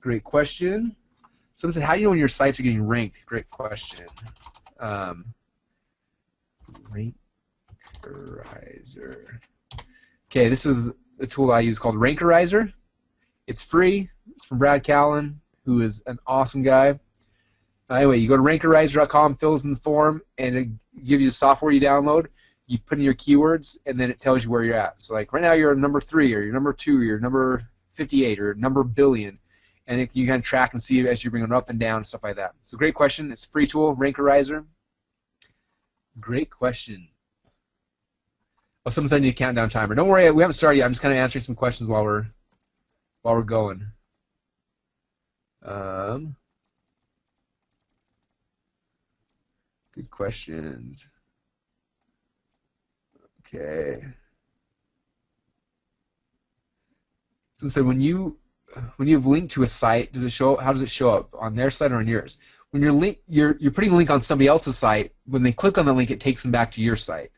Great question. Someone said, how do you know when your sites are getting ranked? Great question. Rankerizer. Okay, this is a tool I use called Rankerizer. It's free. It's from Brad Callen, who is an awesome guy. Anyway, you go to rankerizer.com, fill in the form, and it gives you the software you download. You put in your keywords, and then it tells you where you're at. So like right now you're number 3, or you're number 2, or you're number 58, or number billion. And you can track and see as you bring it up and down, stuff like that. So great question. It's a free tool, Rankerizer. Great question. Oh, someone's I need a countdown timer. Don't worry, we haven't started yet. I'm just kind of answering some questions while we're going. Good questions. Okay. So when you've linked to a site, does it show? How does it show up on their site or on yours? When you're putting a link on somebody else's site. When they click on the link, it takes them back to your site.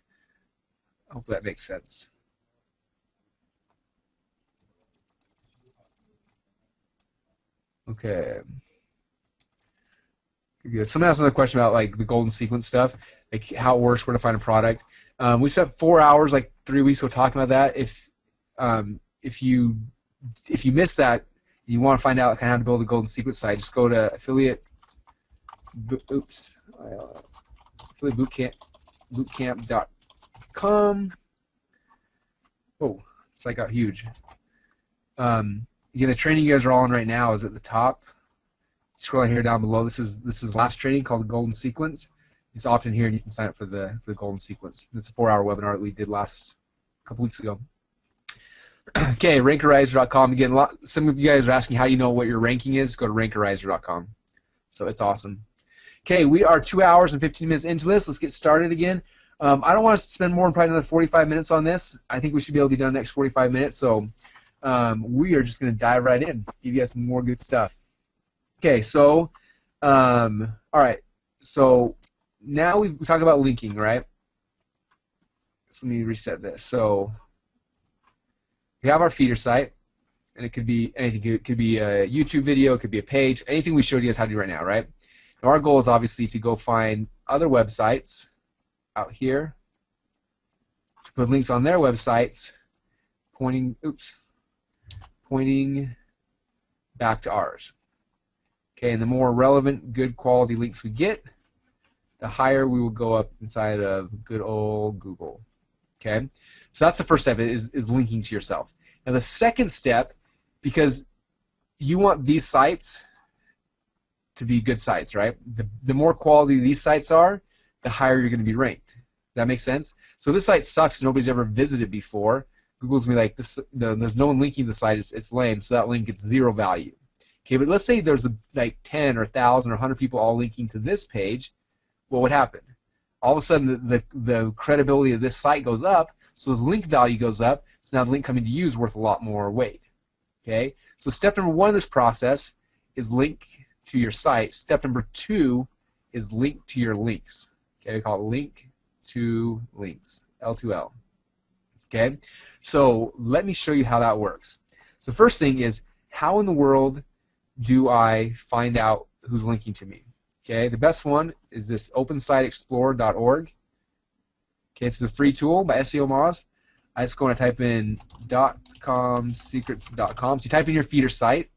Hopefully that makes sense. Okay. Good. Someone asked another question about like the golden sequence stuff, like how it works, where to find a product. We spent 4 hours like 3 weeks ago talking about that. If you missed that, and you want to find out kind of how to build a golden sequence site, just go to affiliatebootcamp.com. Oh, it's like got huge. Again, the training you guys are all in right now is at the top. Scrolling here down below, this is last training called the Golden Sequence. Just opt in here and you can sign up for the Golden Sequence. It's a 4-hour webinar that we did a couple weeks ago. Okay, rankerizer.com. Again, some of you guys are asking how you know what your ranking is. Go to rankerizer.com. So it's awesome. Okay, we are 2 hours and 15 minutes into this. Let's get started again. I don't want to spend more than probably another 45 minutes on this. I think we should be able to be done in the next 45 minutes. So we are just going to dive right in, give you guys some more good stuff. Okay, so all right. So now we talk about linking, right? So let me reset this. So we have our feeder site, and it could be anything. It could be a YouTube video, it could be a page, anything we showed you guys how to do right now, right? And our goal is obviously to go find other websites out here, to put links on their websites, pointing back to ours. Okay, and the more relevant, good quality links we get, the higher we will go up inside of good old Google. Okay, so that's the first step, is linking to yourself. Now the second step, because you want these sites to be good sites, right? The more quality these sites are, the higher you're going to be ranked. Does that make sense? So this site sucks, nobody's ever visited before. Google's going to be like, there's no one linking the site, it's lame, so that link gets 0 value. Okay, but let's say there's like 10 or 1,000 or 100 people all linking to this page. What would happen? All of a sudden, the credibility of this site goes up, so this link value goes up, so now the link coming to you is worth a lot more weight. Okay, so step number 1 of this process is link to your site. Step number 2 is link to your links. Okay, we call it link to links, L2L. Okay, so let me show you how that works. So first thing is, how in the world do I find out who's linking to me? Okay, the best one is this opensiteexplorer.org. Okay, this is a free tool by SEO Moz. I just go and type in .comsecrets.com. So you type in your feeder site,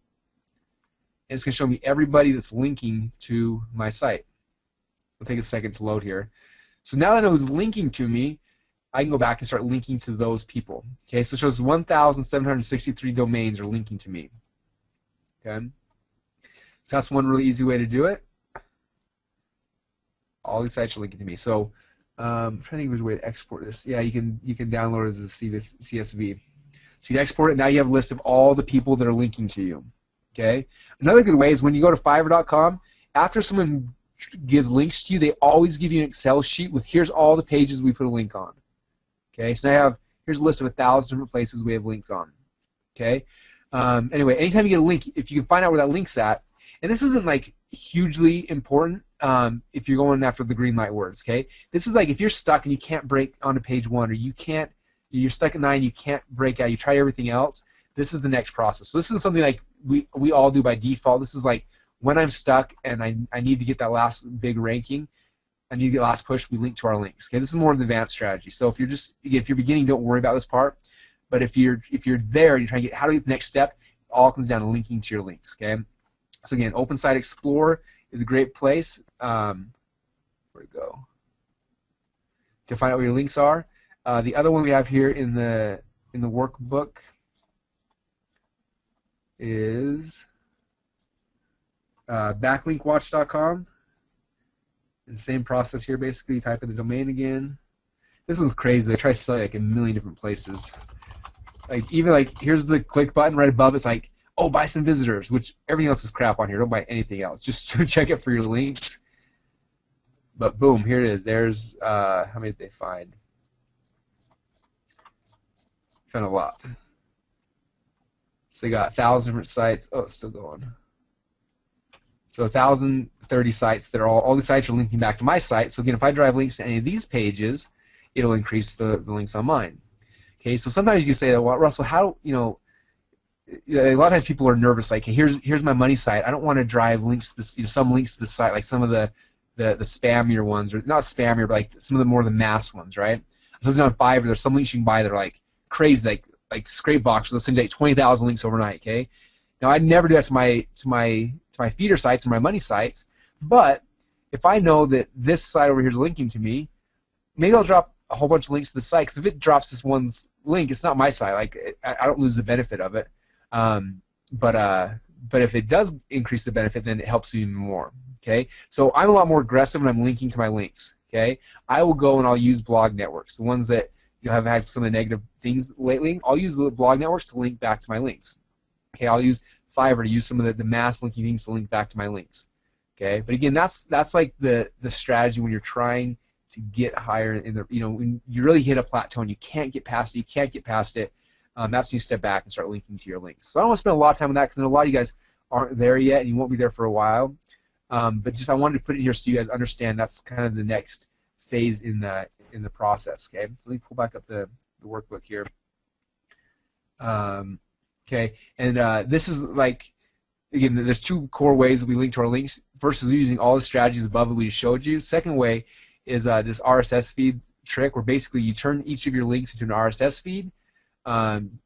and it's going to show me everybody that's linking to my site. It'll take a second to load here. So now that I know who's linking to me, I can go back and start linking to those people. Okay, so it shows 1,763 domains are linking to me. Okay, so that's one really easy way to do it. All these sites are linking to me. So I'm trying to think of a way to export this. Yeah, you can download it as a CSV. So you export it. Now you have a list of all the people that are linking to you. Okay. Another good way is when you go to Fiverr.com. After someone gives links to you, they always give you an Excel sheet with here's all the pages we put a link on. Okay. So now here's a list of 1,000 different places we have links on. Okay. Anyway, anytime you get a link, if you can find out where that link's at, and this isn't like hugely important if you're going after the green light words, okay? This is like if you're stuck and you can't break onto page 1, or you're stuck at 9, you can't break out, you try everything else, this is the next process. So this is something like we all do by default. This is like when I'm stuck and I need to get that last big ranking, I need to get last push, we link to our links. Okay, this is more of the advanced strategy. So if you're beginning, don't worry about this part. But if you're there and you're trying to get how to get the next step, it all comes down to linking to your links. Okay. So again, Open Site Explorer is a great place. Where to go to find out where your links are. The other one we have here in the workbook is backlinkwatch.com. The same process here, basically. You type in the domain again. This one's crazy. They try to sell it like a million different places. Like even like here's the click button right above. It's like, oh, buy some visitors, which everything else is crap on here. Don't buy anything else. Just check it for your links. But boom, here it is. There's how many did they find? Found a lot. So they got 1,000 different sites. Oh, it's still going. So 1,030 sites that are all the sites are linking back to my site. So again, if I drive links to any of these pages, it'll increase the links on mine. Okay, so sometimes you can say, well, Russell, how, a lot of times people are nervous, like, hey, here's my money site. I don't want to drive links to this, some links to the site, like some of the spammier ones, or not spammier, but like some of the more of the mass ones, right? Sometimes on Fiverr, there's some links you can buy that are like crazy, like Scrapebox, they'll send you like 20,000 links overnight. Okay, now I'd never do that to my feeder sites or my money sites, but if I know that this site over here is linking to me, maybe I'll drop a whole bunch of links to the site, because if it drops this one's link, it's not my site. Like I don't lose the benefit of it. But if it does increase the benefit, then it helps you even more. Okay, so I'm a lot more aggressive when I'm linking to my links. Okay, I will go and I'll use blog networks, the ones that have had some of the negative things lately. I'll use the blog networks to link back to my links. Okay, I'll use Fiverr to use some of the mass linking things to link back to my links. Okay, but again, that's like the strategy when you're trying to get higher in the, when you really hit a plateau and you can't get past it, that's when you step back and start linking to your links. So I don't want to spend a lot of time on that, because a lot of you guys aren't there yet and you won't be there for a while. But just I wanted to put it here so you guys understand that's kind of the next phase in the process. Okay, so let me pull back up the workbook here. Okay, and this is like, again, there's two core ways that we link to our links versus using all the strategies above that we just showed you. Second way is this RSS feed trick, where basically you turn each of your links into an RSS feed, and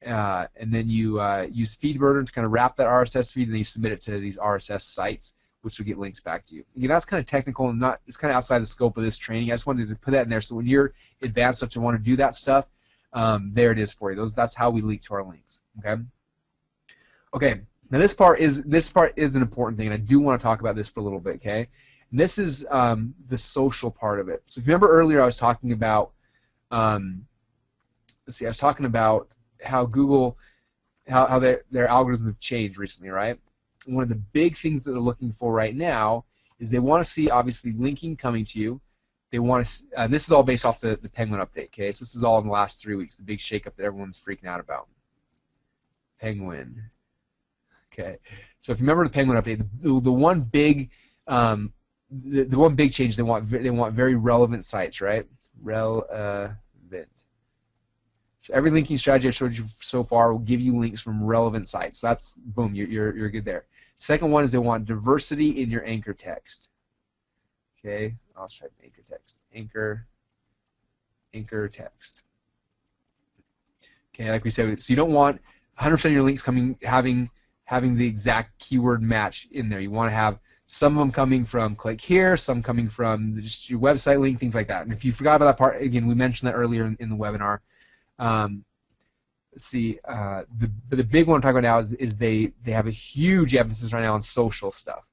then you use FeedBurner to kind of wrap that RSS feed, and then you submit it to these RSS sites, which will get links back to you. Again, that's kind of technical and it's kind of outside the scope of this training. I just wanted to put that in there, so when you're advanced enough to want to do that stuff, there it is for you. That's how we link to our links. Okay. Okay. Now this part is an important thing, and I do want to talk about this for a little bit. Okay. And this is the social part of it. So if you remember earlier, I was talking about how Google, how their algorithms have changed recently, right? And one of the big things that they're looking for right now is they want to see, obviously, linking coming to you. They want to, and this is all based off the Penguin update, okay? So this is all in the last 3 weeks, the big shakeup that everyone's freaking out about. Penguin. Okay. So if you remember the Penguin update, the one big the one big change, they want very relevant sites, right? Relevant. So every linking strategy I've showed you so far will give you links from relevant sites. So that's, boom, you're good there. Second one is they want diversity in your anchor text. Okay, I'll type anchor text. Anchor text. Okay, like we said, so you don't want 100% of your links having the exact keyword match in there. You want to have some of them coming from click here, some coming from just your website link, things like that. And if you forgot about that part, again, we mentioned that earlier in the webinar. Let's see, the big one I'm talking about now is they have a huge emphasis right now on social stuff.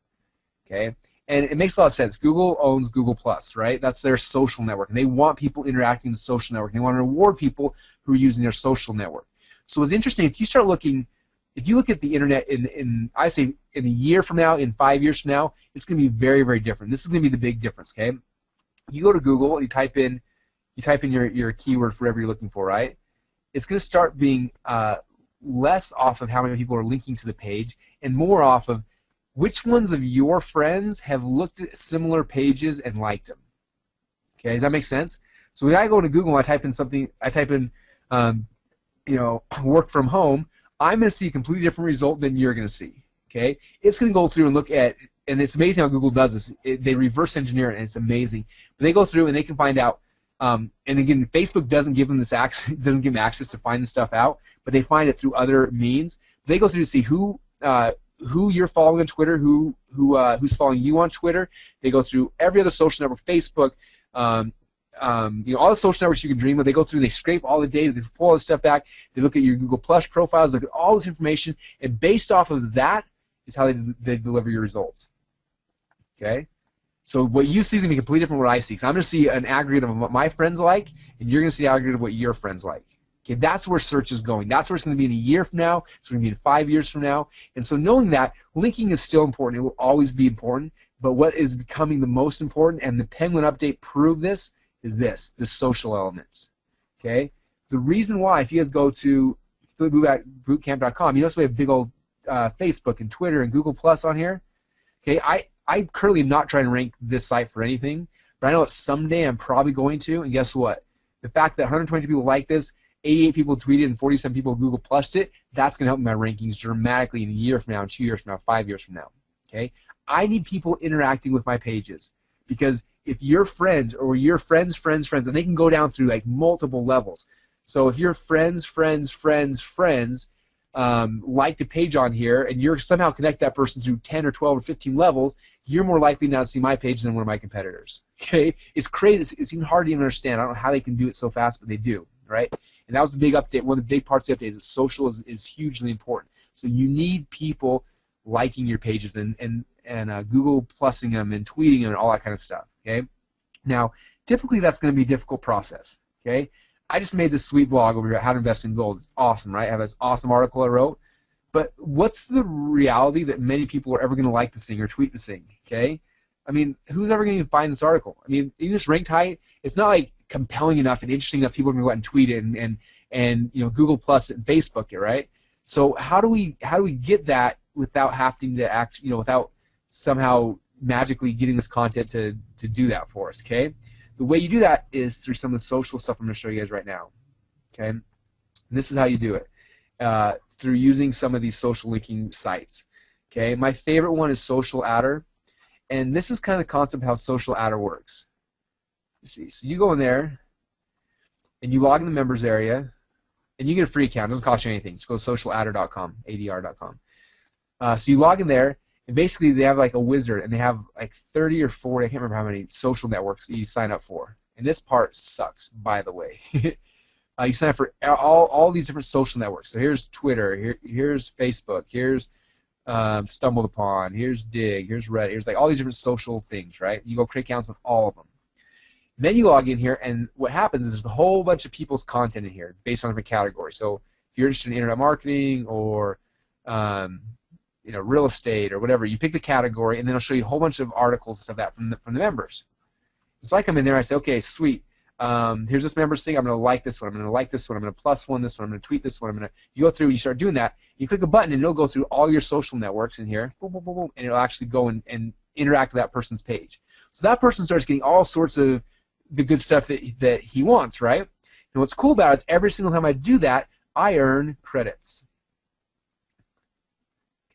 Okay, and it makes a lot of sense. Google owns Google Plus, right? That's their social network, and they want people interacting in the social network. And they want to reward people who are using their social network. So it's interesting, if you start looking, if you look at the internet I say in a year from now, in 5 years from now, it's going to be very, very different. This is going to be the big difference. Okay, you go to Google and you type in your keyword for whatever you're looking for, right? It's going to start being less off of how many people are linking to the page and more off of which ones of your friends have looked at similar pages and liked them. Okay, does that make sense? So when I go to Google and I type in something, work from home, I'm going to see a completely different result than you're going to see. Okay, it's going to go through and look at, and it's amazing how Google does this. They reverse engineer it, and it's amazing. But they go through and they can find out. And again, Facebook doesn't give them this access, doesn't give them access to find this stuff out, but they find it through other means. They go through to see who you're following on Twitter, who's following you on Twitter. They go through every other social network, Facebook, all the social networks you can dream of. They go through, they scrape all the data, they pull all this stuff back. They look at your Google Plus profiles, look at all this information, and based off of that is how they deliver your results. Okay. So what you see is going to be completely different from what I see. So I'm going to see an aggregate of what my friends like, and you're going to see an aggregate of what your friends like. Okay, that's where search is going. That's where it's going to be in a year from now. It's going to be in 5 years from now. And so knowing that, linking is still important. It will always be important. But what is becoming the most important, and the Penguin update proved this, is the social elements. Okay? The reason why, if you guys go to phillybootcamp.com, you notice we have big old Facebook and Twitter and Google Plus on here. Okay, I currently am not trying to rank this site for anything, but I know that someday I'm probably going to, and guess what? The fact that 120 people like this, 88 people tweeted, and 47 people Google Plused it, that's going to help my rankings dramatically in a year from now, 2 years from now, 5 years from now. Okay? I need people interacting with my pages, because if your friends or your friends, and they can go down through like multiple levels. So if your friends liked a page on here, and you're somehow connect that person through 10 or 12 or 15 levels, you're more likely now to see my page than one of my competitors. Okay? It's crazy. It's even hard to even understand. I don't know how they can do it so fast, but they do, right? And that was the big update. One of the big parts of the update is that social is hugely important. So you need people liking your pages and Google Plusing them and tweeting them and all that kind of stuff. Okay? Now, typically that's going to be a difficult process. Okay? I just made this sweet blog over here at How to Invest in Gold. It's awesome, right? I have this awesome article I wrote. But what's the reality that many people are ever going to like this thing or tweet this thing? Okay? I mean, who's ever going to even find this article? I mean, even this ranked high, it's not like compelling enough and interesting enough people are going to go out and tweet it and Google Plus it and Facebook it, right? So how do we get that without having to act, without somehow magically getting this content to do that for us, okay? The way you do that is through some of the social stuff I'm going to show you guys right now, okay? This is how you do it, through using some of these social linking sites, okay? My favorite one is Social Adder, and this is kind of the concept of how Social Adder works. You see, so you go in there, and you log in the members area, and you get a free account. It doesn't cost you anything. Just go to socialadder.com, adr.com. So you log in there, and basically they have like a wizard, and they have like 30 or 40, I can't remember how many social networks that you sign up for. And this part sucks, by the way. You sign up for all these different social networks. So here's Twitter, here's Facebook, here's Stumbled Upon, here's Dig, here's Reddit, here's like all these different social things, right? You go create accounts with all of them. Then you log in here, and what happens is there's a whole bunch of people's content in here based on different categories. So if you're interested in internet marketing or real estate or whatever, you pick the category, and then it'll show you a whole bunch of articles and stuff like that from the members. And so I come in there, I say, okay, sweet. Here's this members thing. I'm going to like this one. I'm going to like this one. I'm going to plus one this one. I'm going to tweet this one. You go through and you start doing that. You click a button, and it'll go through all your social networks in here, boom, boom, boom, boom, and it'll actually go and interact with that person's page. So that person starts getting all sorts of the good stuff that he wants, right? And what's cool about it is every single time I do that, I earn credits.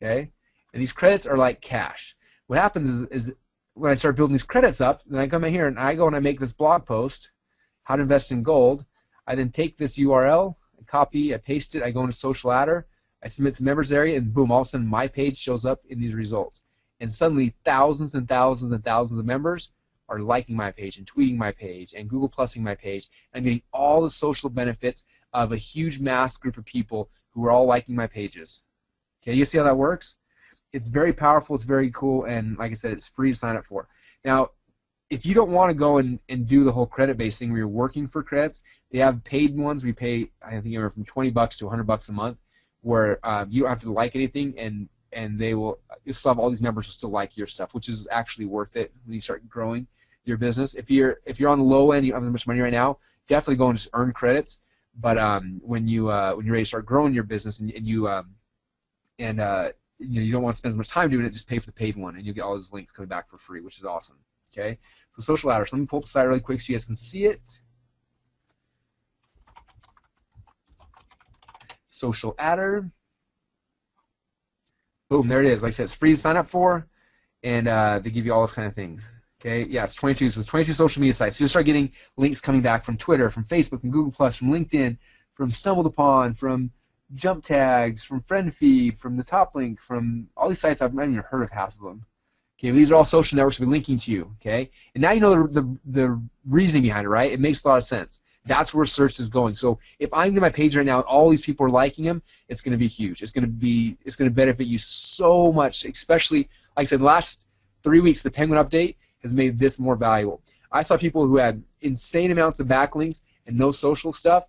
Okay? And these credits are like cash. What happens is when I start building these credits up, then I come in here and I go and I make this blog post, How to Invest in Gold. I then take this URL, I copy, I paste it, I go into Social Adder, I submit to the members area, and boom, all of a sudden my page shows up in these results. And suddenly thousands and thousands and thousands of members are liking my page and tweeting my page and Google Plusing my page. I'm getting all the social benefits of a huge mass group of people who are all liking my pages. Okay, you see how that works? It's very powerful, it's very cool, and like I said, it's free to sign up for. Now, if you don't want to go and do the whole credit-based thing where you're working for credits, they have paid ones. We pay, I think, anywhere from $20 to $100 a month, where you don't have to like anything, and you'll still have all these members who still like your stuff, which is actually worth it when you start growing your business. If you're on the low end, you don't have as much money right now, definitely go and just earn credits. But when you're ready to start growing your business and you don't want to spend as much time doing it, just pay for the paid one, and you'll get all those links coming back for free, which is awesome. Okay, so Social Adder. So let me pull up the site really quick so you guys can see it. Social Adder. Boom, there it is. Like I said, it's free to sign up for, and they give you all those kind of things. Okay, yeah, it's 22. So it's 22 social media sites. So you'll start getting links coming back from Twitter, from Facebook, from Google Plus, from LinkedIn, from Stumbled Upon, from Jump Tags, from Friend Feed, from the Top Link, from all these sites. I've not even heard of half of them. Okay, but these are all social networks that will be linking to you. Okay, and now you know the reasoning behind it, right? It makes a lot of sense. That's where search is going. So if I'm to my page right now and all these people are liking them, it's going to be huge. It's going to benefit you so much, especially, like I said, last 3 weeks, the Penguin update has made this more valuable. I saw people who had insane amounts of backlinks and no social stuff,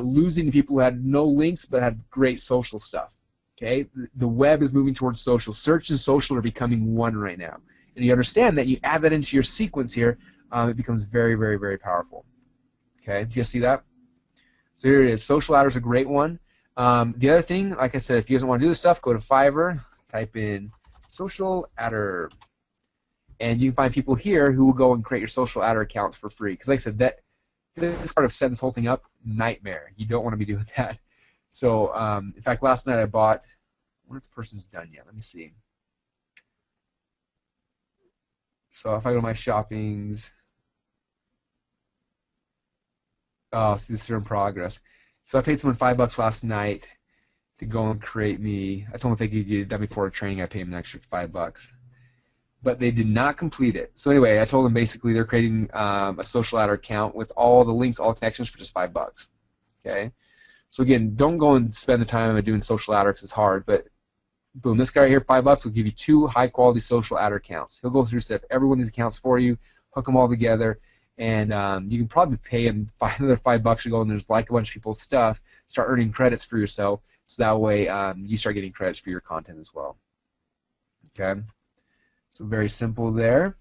losing to people who had no links but had great social stuff. Okay, the web is moving towards social. Search and social are becoming one right now. And you understand that you add that into your sequence here, it becomes very, very, very powerful. Okay, do you guys see that? So here it is. Social Adder is a great one. The other thing, like I said, if you guys want to do this stuff, go to Fiverr, type in Social Adder, and you can find people here who will go and create your Social Adder accounts for free. Because like I said, this part of setting this whole thing up, nightmare. You don't want to be doing that. So, in fact, last night I bought, I wonder if this person's done yet. Let me see. So if I go to my shoppings, oh, see, this is in progress. So I paid someone $5 last night to go and create me. I told them if they could get it done before training, I paid them an extra $5. But they did not complete it. So anyway, I told them basically they're creating a Social Adder account with all the links, all the connections for just $5. Okay. So again, don't go and spend the time doing Social Adder because it's hard. But boom, this guy right here, $5 will give you 2 high-quality Social Adder accounts. He'll go through set every one of these accounts for you, hook them all together. And you can probably pay him another $5 to go and there's like a bunch of people's stuff, start earning credits for yourself, so that way you start getting credits for your content as well. Okay, so very simple there.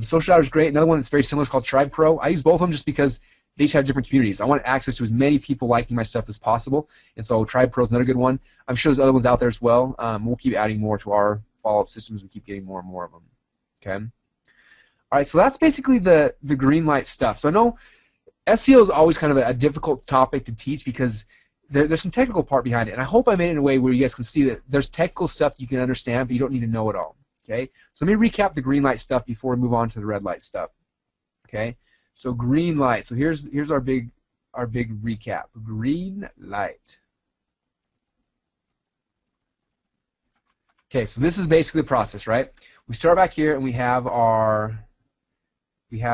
Social Adder is great. Another one that's very similar is called Tribe Pro. I use both of them just because they each have different communities. I want access to as many people liking my stuff as possible, and so Tribe Pro is another good one. I'm sure there's other ones out there as well. We'll keep adding more to our follow-up systems. We keep getting more and more of them. Okay. All right, so that's basically the green light stuff. So I know SEO is always kind of a difficult topic to teach because there's some technical part behind it, and I hope I made it in a way where you guys can see that there's technical stuff you can understand, but you don't need to know it all. Okay, so let me recap the green light stuff before we move on to the red light stuff. Okay, so green light. So here's our big recap. Green light. Okay, so this is basically the process, right? We start back here and we have our let's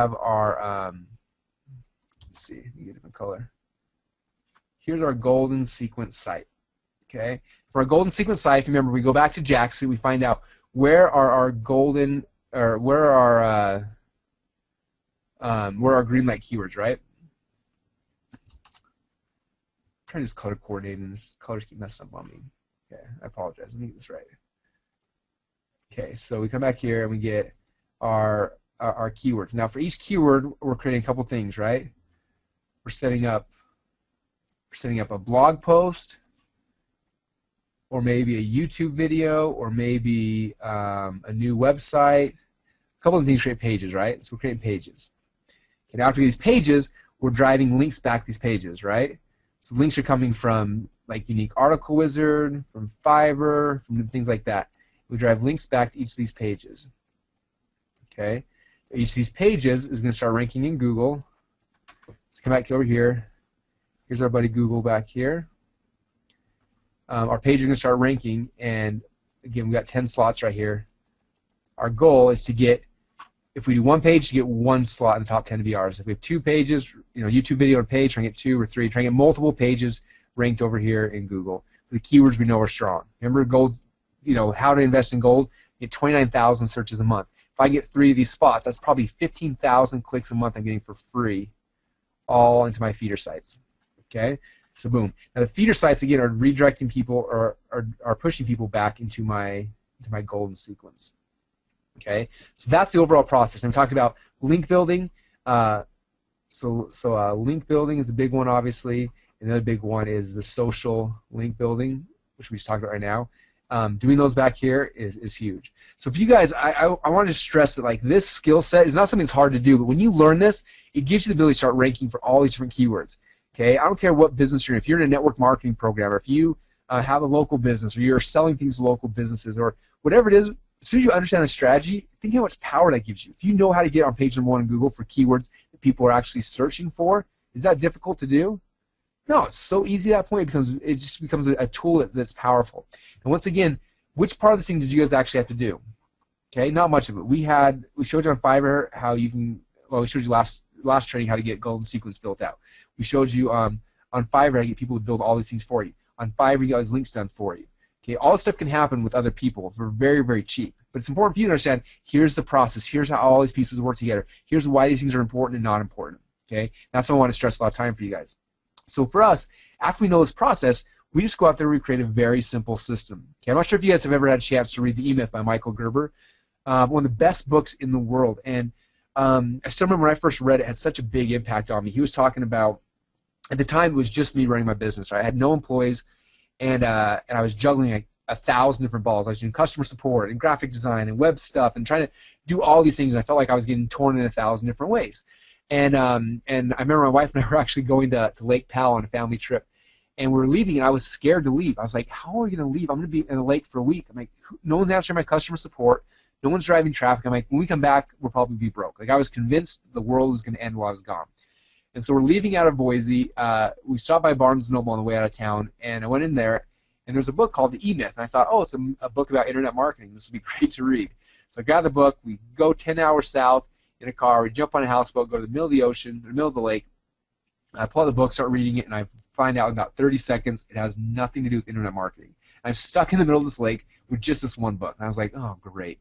see, let me get a different color. Here's our golden sequence site. Okay, for our golden sequence site, if you remember, we go back to Jackson, we find out where are our golden, or where are our green light keywords, right? I'm trying to just color coordinate, and this colors keep messing up on me. Okay, I apologize. Let me get this right. Okay, so we come back here and we get our keywords. Now, for each keyword, we're creating a couple things, right? We're setting up a blog post, or maybe a YouTube video, or maybe a new website. A couple of things create pages, right? So we're creating pages. Okay, now after these pages, we're driving links back to these pages, right? So links are coming from like Unique Article Wizard, from Fiverr, from things like that. We drive links back to each of these pages. Okay, each of these pages is going to start ranking in Google. Let's come back over here. Here's our buddy Google back here. Our page is going to start ranking, and again, we got 10 slots right here. Our goal is to get, if we do one page, to get 1 slot in the top 10 to be ours. If we have 2 pages, YouTube video on a page, try and get 2 or 3, try and get multiple pages ranked over here in Google. The keywords we know are strong. Remember, gold, how to invest in gold, get 29,000 searches a month. If I get 3 of these spots, that's probably 15,000 clicks a month I'm getting for free, all into my feeder sites. Okay, so boom. Now the feeder sites again are redirecting people, or are pushing people back into my golden sequence. Okay, so that's the overall process. And we talked about link building. So link building is a big one, obviously. Another big one is the social link building, which we just talked about right now. Doing those back here is huge. So if you guys, I want to stress that like this skill set is not something that's hard to do, but when you learn this, it gives you the ability to start ranking for all these different keywords. Okay, I don't care what business you're in. If you're in a network marketing program, or if you have a local business, or you're selling things to local businesses, or whatever it is, as soon as you understand a strategy, think how much power that gives you. If you know how to get on page number 1 in Google for keywords that people are actually searching for, is that difficult to do? No, it's so easy at that point because it just becomes a tool that's powerful. And once again, which part of this thing did you guys actually have to do? Okay, not much of it. We showed you on Fiverr how you can. Well, we showed you last training how to get golden sequence built out. We showed you on Fiverr how to get people to build all these things for you. On Fiverr, you got these links done for you. Okay, all this stuff can happen with other people for very, very cheap. But it's important for you to understand, here's the process, here's how all these pieces work together, here's why these things are important and not important. Okay, that's what I want to stress a lot of time for you guys. So for us, after we know this process, we just go out there and we create a very simple system. Okay, I'm not sure if you guys have ever had a chance to read The E-Myth by Michael Gerber, one of the best books in the world. And I still remember when I first read it, it had such a big impact on me. He was talking about, at the time, it was just me running my business. Right? I had no employees, and I was juggling like 1,000 different balls. I was doing customer support and graphic design and web stuff and trying to do all these things, and I felt like I was getting torn in 1,000 different ways. And I remember my wife and I were actually going to Lake Powell on a family trip, and we were leaving, and I was scared to leave. I was like, how are we going to leave? I'm going to be in the lake for a week. I'm like, no one's answering my customer support. No one's driving traffic. I'm like, when we come back, we'll probably be broke. Like, I was convinced the world was going to end while I was gone. And so we're leaving out of Boise. We stopped by Barnes & Noble on the way out of town, and I went in there, and there's a book called The E-Myth, and I thought, oh, it's a book about internet marketing. This would be great to read. So I grabbed the book. We go 10 hours south in a car. We jump on a houseboat, go to the middle of the ocean, the middle of the lake. I pull out the book, start reading it, and I find out in about 30 seconds it has nothing to do with internet marketing. I'm stuck in the middle of this lake with just this one book. And I was like, oh, great.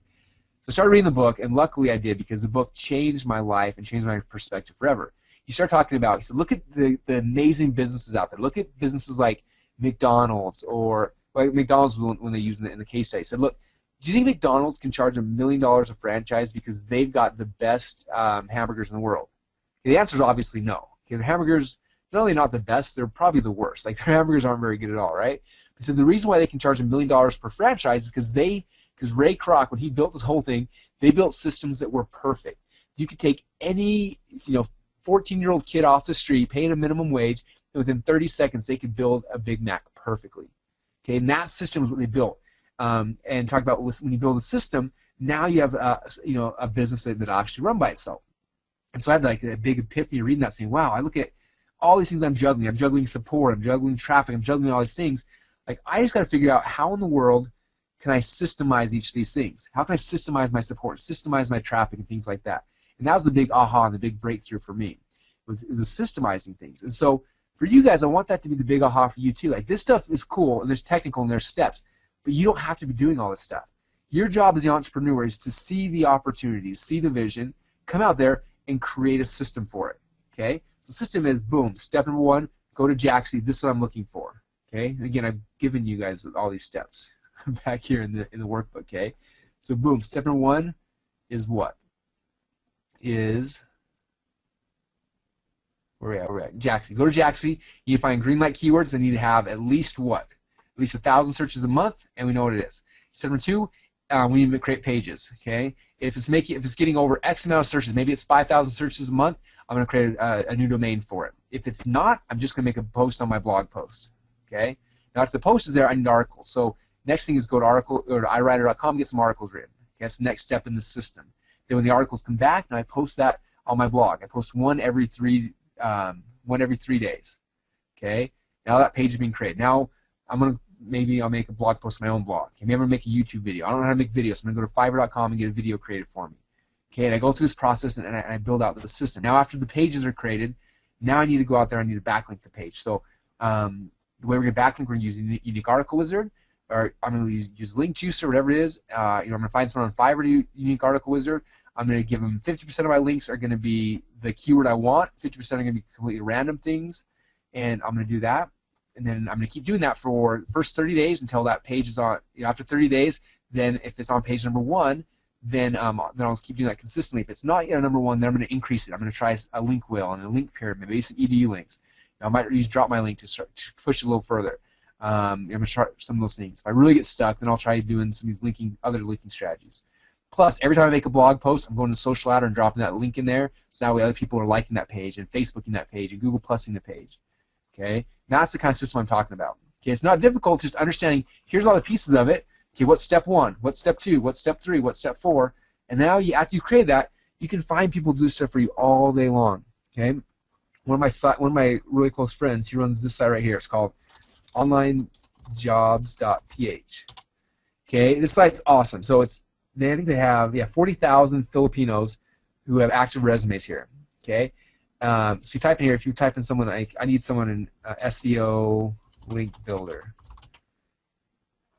So I started reading the book, and luckily I did, because the book changed my life and changed my perspective forever. You start talking about, he said, look at the amazing businesses out there. Look at businesses like McDonald's, or like McDonald's when they use in the case study. He said, look, do you think McDonald's can charge $1 million a franchise because they've got the best hamburgers in the world? The answer is obviously no. Okay, their hamburgers, not only not the best, they're probably the worst. Like, their hamburgers aren't very good at all, right? He said the reason why they can charge $1 million per franchise is because Ray Kroc, when he built this whole thing, they built systems that were perfect. You could take any 14-year-old kid off the street, paying a minimum wage, and within 30 seconds they could build a Big Mac perfectly. Okay, and that system is what they built. And talk about when you build a system, now you have a business that actually run by itself. And so I had like a big epiphany reading that, saying, wow, I look at all these things I'm juggling. I'm juggling support. I'm juggling traffic. I'm juggling all these things. Like, I just got to figure out how in the world can I systemize each of these things? How can I systemize my support, systemize my traffic, and things like that? And that was the big aha and the big breakthrough for me. It was systemizing things. And so for you guys, I want that to be the big aha for you too. Like, this stuff is cool, and there's technical, and there's steps, but you don't have to be doing all this stuff. Your job as the entrepreneur is to see the opportunities, see the vision, come out there and create a system for it. Okay? So system is, boom, step number 1, go to Jaxie. This is what I'm looking for. Okay? And again, I've given you guys all these steps back here in the workbook. Okay? So boom, step number 1 is what? Is where are we at? Jaxie. Go to Jaxie. You find green light keywords that need to have at least what? At least 1,000 searches a month, and we know what it is. Step number 2, we need to create pages. Okay? If it's getting over X amount of searches, maybe it's 5,000 searches a month, I'm going to create a new domain for it. If it's not, I'm just going to make a post on my blog post. Okay? Now, if the post is there, I need articles. So next thing is go to iWriter.com, get some articles written. Okay? That's the next step in the system. Then when the articles come back, now I post that on my blog. I post one every 3 days. Okay? Now that page is being created. Now maybe I'll make a blog post on my own blog. Okay? Maybe I'm going to make a YouTube video. I don't know how to make videos, so I'm going to go to Fiverr.com and get a video created for me. Okay? And I go through this process and I build out the system. Now after the pages are created, now I need to go out there and I need to backlink the page. So the way we're going to backlink, we're going to use Unique Article Wizard, or I'm going to use Link Juicer, or whatever it is. I'm going to find someone on Fiverr to use Unique Article Wizard. I'm going to give them 50% of my links are going to be the keyword I want. 50% are going to be completely random things, and I'm going to do that. And then I'm going to keep doing that for the first 30 days until that page is on. After 30 days, then if it's on page number 1, then I'll just keep doing that consistently. If it's not yet on number 1, then I'm going to increase it. I'm going to try a link wheel and a link pyramid, maybe some EDU links. I might use drop my link to push it a little further. I'm going to try some of those things. If I really get stuck, then I'll try doing some of these other linking strategies. Plus, every time I make a blog post, I'm going to Social Ladder and dropping that link in there, so that way other people are liking that page and Facebooking that page and Google Plusing the page. Okay, now that's the kind of system I'm talking about. Okay, it's not difficult, just understanding here's all the pieces of it. Okay, what's step 1? What's step 2? What's step 3? What's step 4? And now after you create that, you can find people to do stuff for you all day long. Okay, one of my really close friends, he runs this site right here. It's called onlinejobs.ph. Okay, this site's awesome. So I think they have 40,000 Filipinos who have active resumes here. Okay, so you type in here. If you type in someone, I need someone in SEO link builder.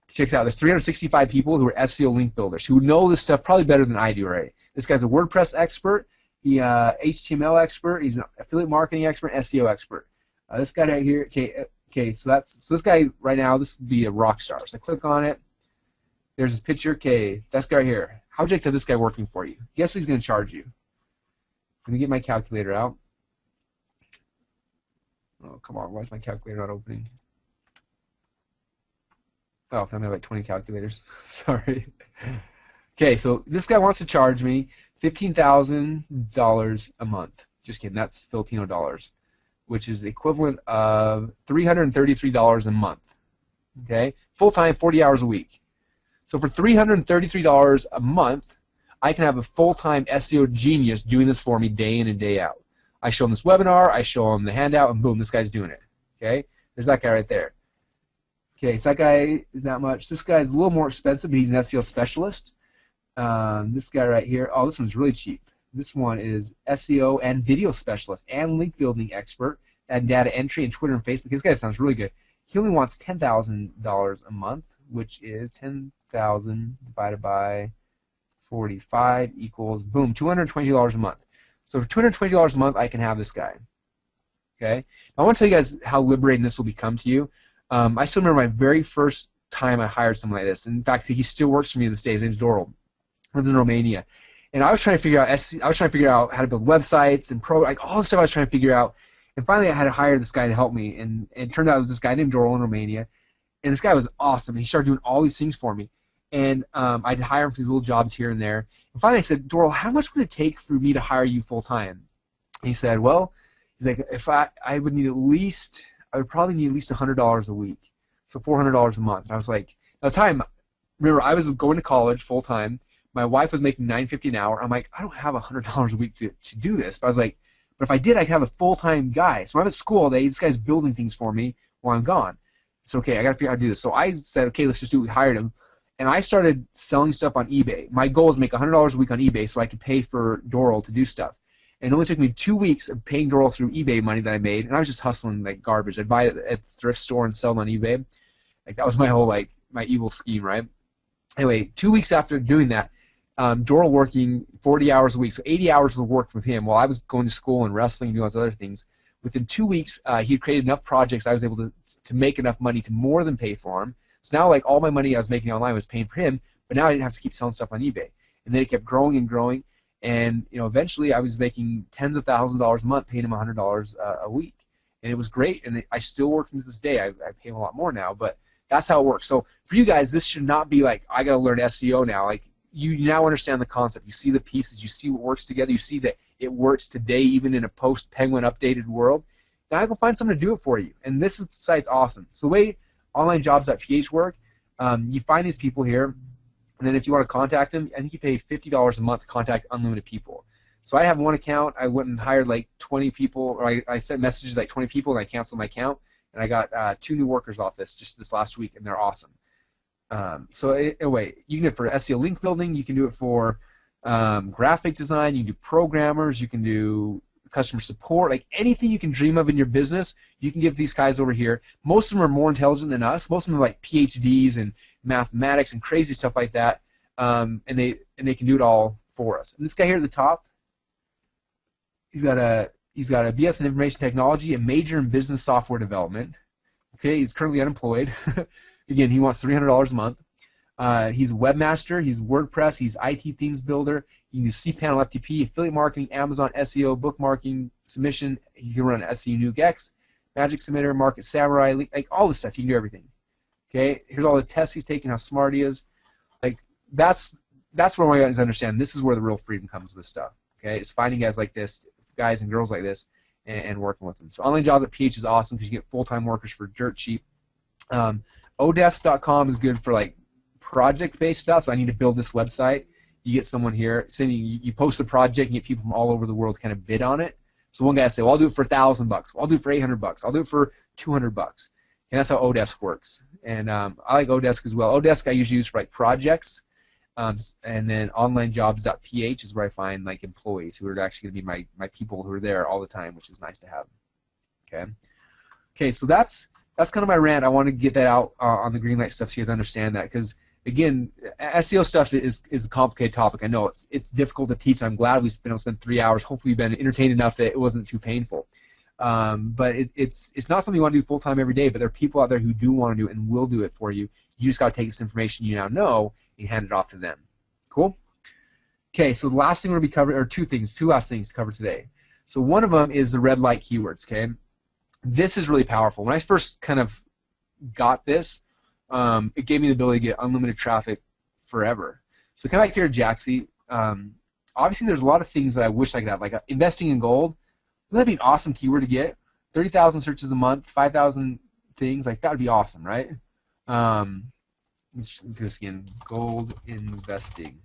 Checks out. There's 365 people who are SEO link builders who know this stuff probably better than I do. Right? This guy's a WordPress expert. He HTML expert. He's an affiliate marketing expert, SEO expert. This guy right here. Okay. So this guy right now. This would be a rock star. So I click on it. There's his picture. Okay, that's guy right here. How would you like to have this guy working for you? Guess what he's going to charge you? Let me get my calculator out. Oh, come on. Why is my calculator not opening? Oh, I have like 20 calculators. Sorry. Okay, so this guy wants to charge me $15,000 a month. Just kidding. That's Filipino dollars, which is the equivalent of $333 a month. Okay? Full-time, 40 hours a week. So for $333 a month, I can have a full-time SEO genius doing this for me day in and day out. I show him this webinar, I show him the handout, and boom, this guy's doing it. Okay? There's that guy right there. Okay, so that guy is that much. This guy's a little more expensive, but he's an SEO specialist. This guy right here, oh, this one's really cheap. This one is SEO and video specialist and link building expert and data entry and Twitter and Facebook. This guy sounds really good. He only wants $10,000 a month, which is 10,000 divided by 45 equals, boom, $220 a month. So for $220 a month, I can have this guy. Okay? Now, I want to tell you guys how liberating this will become to you. I still remember my very first time I hired someone like this. In fact, he still works for me to this day. His name's Doral. He lives in Romania. And I was trying to figure out how to build websites and like all the stuff I was trying to figure out. And finally, I had to hire this guy to help me. And it turned out it was this guy named Doral in Romania. And this guy was awesome. He started doing all these things for me. And I'd hire him for these little jobs here and there. And finally, I said, Doral, how much would it take for me to hire you full time? And he said, well, he's like, if I would need I would probably need at least $100 a week, so $400 a month. And I was like, at the time, remember, I was going to college full time. My wife was making $9.50 an hour. I'm like, I don't have $100 a week to do this. But I was like, but if I did, I could have a full-time guy. So I'm at school all day. This guy's building things for me while I'm gone. It's okay. I got to figure out how to do this. So I said, okay, let's just do it. We hired him. And I started selling stuff on eBay. My goal is to make $100 a week on eBay so I could pay for Doral to do stuff. And it only took me 2 weeks of paying Doral through eBay money that I made, and I was just hustling like garbage. I'd buy it at the thrift store and sell it on eBay. Like that was my whole my evil scheme, right? Anyway, 2 weeks after doing that, Doral working 40 hours a week, so 80 hours of work with him while I was going to school and wrestling and doing all those other things. Within 2 weeks, he had created enough projects I was able to make enough money to more than pay for him. So now, like all my money I was making online was paying for him, but now I didn't have to keep selling stuff on eBay. And then it kept growing and growing. And eventually I was making tens of thousands of dollars a month, paying him $100 a week, and it was great. And I still work to this day. I pay him a lot more now, but that's how it works. So for you guys, this should not be like I got to learn SEO now. Like you now understand the concept. You see the pieces. You see what works together. You see that it works today, even in a post-Penguin updated world. Now I go find someone to do it for you. And this site's awesome. So the way onlinejobs.ph work, you find these people here. And then if you want to contact them, I think you pay $50 a month to contact unlimited people. So I have one account. I went and hired like 20 people, or I sent messages to like 20 people, and I canceled my account. And I got 2 new workers off this last week, and they're awesome. So anyway, you can do it for SEO link building. You can do it for graphic design. You can do programmers. You can do customer support. Like anything you can dream of in your business, you can give these guys over here. Most of them are more intelligent than us. Most of them are like PhDs and mathematics and crazy stuff like that, and they can do it all for us. And this guy here at the top, he's got a BS in information technology, a major in business software development. Okay, he's currently unemployed. Again, he wants $300 a month. He's a webmaster. He's WordPress. He's IT themes builder. He can do cPanel, FTP, affiliate marketing, Amazon SEO, bookmarking, submission. He can run SEO Nuke X, Magic Submitter, Market Samurai, like all this stuff. He can do everything. Okay, here's all the tests he's taking, how smart he is. Like that's what I want you guys to understand. This is where the real freedom comes with this stuff. Okay, it's finding guys like this, guys and girls like this, and working with them. So onlinejobs.ph is awesome because you get full-time workers for dirt cheap. Um, Odesk.com is good for like project-based stuff. So I need to build this website. You get someone here, say you post a project and get people from all over the world kind of bid on it. So one guy will say, well, I'll do it for $1,000. Well, I'll do it for $800. I'll do it for $200. And that's how Odesk works. And I like Odesk as well. Odesk I usually use for like projects. And then onlinejobs.ph is where I find like employees who are actually going to be my people who are there all the time, which is nice to have. Okay, so that's kind of my rant. I want to get that out on the green light stuff so you guys understand that, because again, SEO stuff is a complicated topic. I know it's difficult to teach. I'm glad we've been able to spend 3 hours. Hopefully you've been entertained enough that it wasn't too painful. But it's not something you want to do full time every day, but there are people out there who do want to do it and will do it for you. You just got to take this information you now know and hand it off to them. Cool? Okay, so the last thing we're going to be covering, or two last things to cover today. So one of them is the red light keywords, okay? This is really powerful. When I first kind of got this, it gave me the ability to get unlimited traffic forever. So come back here to Jaxie. Obviously, there's a lot of things that I wish I could have, like investing in gold. Wouldn't that be an awesome keyword to get? 30,000 searches a month, 5,000 things. Like, that would be awesome, right? Let's do this again. Gold investing.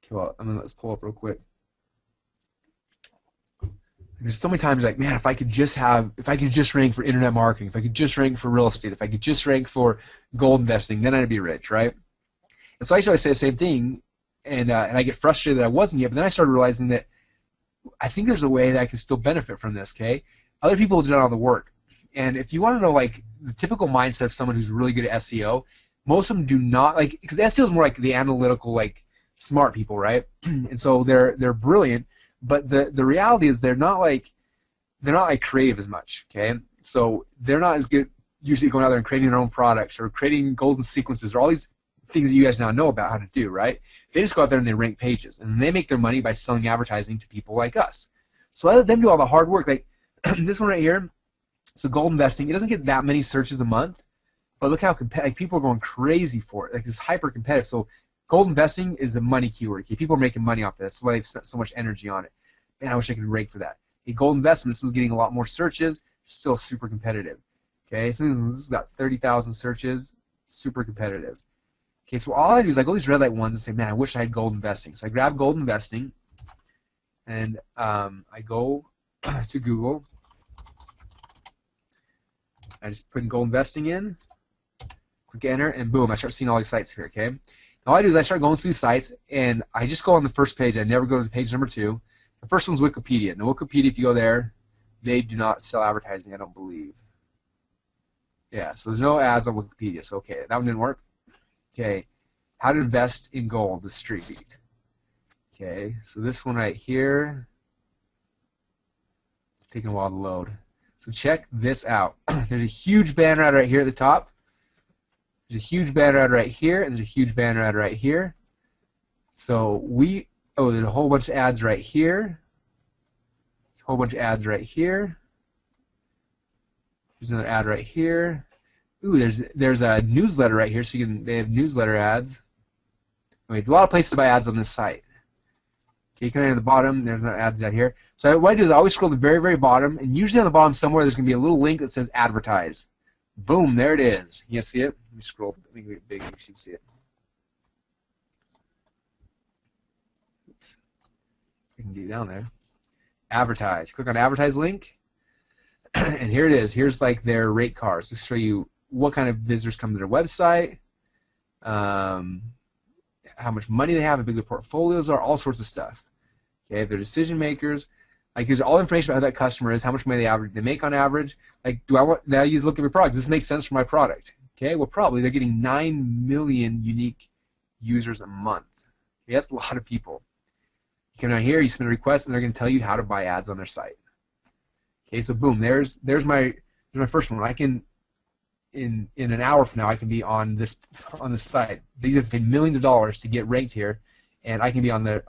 Okay, well, let's pull up real quick. There's so many times like, man, if I could just rank for internet marketing, if I could just rank for real estate, if I could just rank for gold investing, then I'd be rich, right? And so I used to always say the same thing, and I get frustrated that I wasn't yet, but then I started realizing that I think there's a way that I can still benefit from this, okay? Other people have done all the work. And if you want to know, like, the typical mindset of someone who's really good at SEO, most of them do not, like, because SEO is more like the analytical, like, smart people, right? And so they're brilliant, but the reality is they're not like creative as much, okay? So they're not as good usually going out there and creating their own products or creating golden sequences or all these things that you guys now know about how to do, right? They just go out there and they rank pages, and they make their money by selling advertising to people like us. So I let them do all the hard work. Like this one right here, so gold investing, it doesn't get that many searches a month, but look how people are going crazy for it. Like it's hyper competitive. So gold investing is a money keyword. Okay? People are making money off this. That's why they've spent so much energy on it. Man, I wish I could rank for that. Okay, gold investments was getting a lot more searches, still super competitive. Okay, so this has got 30,000 searches, super competitive. Okay, so all I do is I go to these red light ones and say, man, I wish I had gold investing. So I grab gold investing, and I go to Google. I just put in gold investing in, click enter, and boom, I start seeing all these sites here, okay? All I do is I start going through these sites, and I just go on the first page. I never go to page number 2. The first one's Wikipedia. Now, Wikipedia, if you go there, they do not sell advertising, I don't believe. Yeah, so there's no ads on Wikipedia. So, okay, that one didn't work. Okay, how to invest in gold, the street. Okay, so this one right here, it's taking a while to load. So check this out. There's a huge banner ad right here at the top. There's a huge banner ad right here, and there's a huge banner ad right here. So there's a whole bunch of ads right here. There's a whole bunch of ads right here. There's another ad right here. Ooh, there's a newsletter right here, so they have newsletter ads. There's a lot of places to buy ads on this site. Okay, you come down to the bottom, there's no ads out here. So what I do is I always scroll to the very, very bottom, and usually on the bottom somewhere there's going to be a little link that says advertise. Boom, there it is. You see it? Let me scroll. Let me get it big, you should see it. Oops. I can get down there. Advertise. Click on advertise link, and here it is. Here's like their rate cards to show you what kind of visitors come to their website, how much money they have, how big their portfolios are, all sorts of stuff. Okay, if they're decision makers, like there's all information about who that customer is, how much money they make on average. Like, now you look at your product, does this make sense for my product? Okay, well probably they're getting 9 million unique users a month. Okay, that's a lot of people. You come down here, you submit a request, and they're going to tell you how to buy ads on their site. Okay, so boom, there's my first one. I can in an hour from now I can be on this site. These guys pay millions of dollars to get ranked here, and I can be on the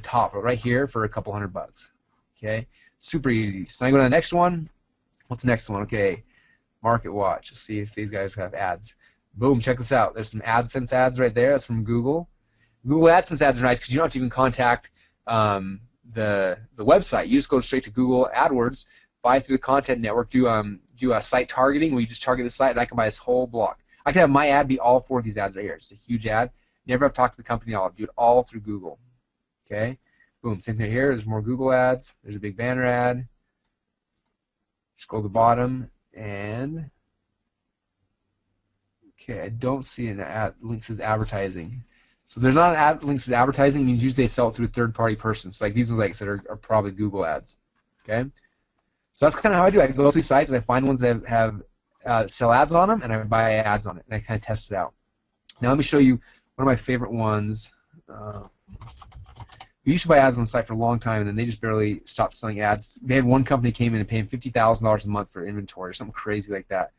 top right here for a couple $100. Okay, super easy. So now I go to the next one. What's the next one? Okay, Market Watch. Let's see if these guys have ads. Boom, check this out. There's some AdSense ads right there. That's from Google. Google AdSense ads are nice because you don't have to even contact the website. You just go straight to Google AdWords, buy through the content network, do a site targeting where you just target the site, and I can buy this whole block. I can have my ad be all 4 of these ads right here. It's a huge ad. Never have talked to the company. I'll do it all through Google. Okay, boom. Same thing here. There's more Google ads. There's a big banner ad. Scroll to the bottom, and okay, I don't see an ad link says advertising. So there's not an ad link says advertising. It means usually they sell it through a third-party person. So like these ones, like I said, are probably Google ads. Okay, so that's kind of how I do it. I go through sites and I find ones that have sell ads on them, and I buy ads on it, and I kind of test it out. Now let me show you one of my favorite ones. We used to buy ads on the site for a long time, and then they just barely stopped selling ads. They had one company came in and paid $50,000 a month for inventory or something crazy like that.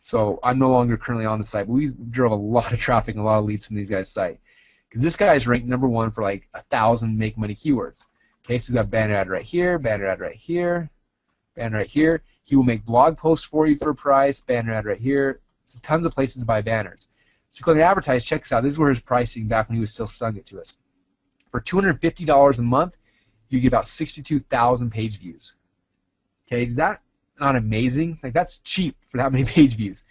So I'm no longer currently on the site, but we drove a lot of traffic and a lot of leads from these guys' site. Because this guy is ranked #1 for like 1,000 make money keywords. Okay, so he's got banner ad right here, banner ad right here, banner right here. He will make blog posts for you for a price, banner ad right here. So tons of places to buy banners. So you click on advertise, check this out. This is where his pricing back when he was still selling it to us. For $250 a month, you get about 62,000 page views. Okay, is that not amazing? Like that's cheap for that many page views.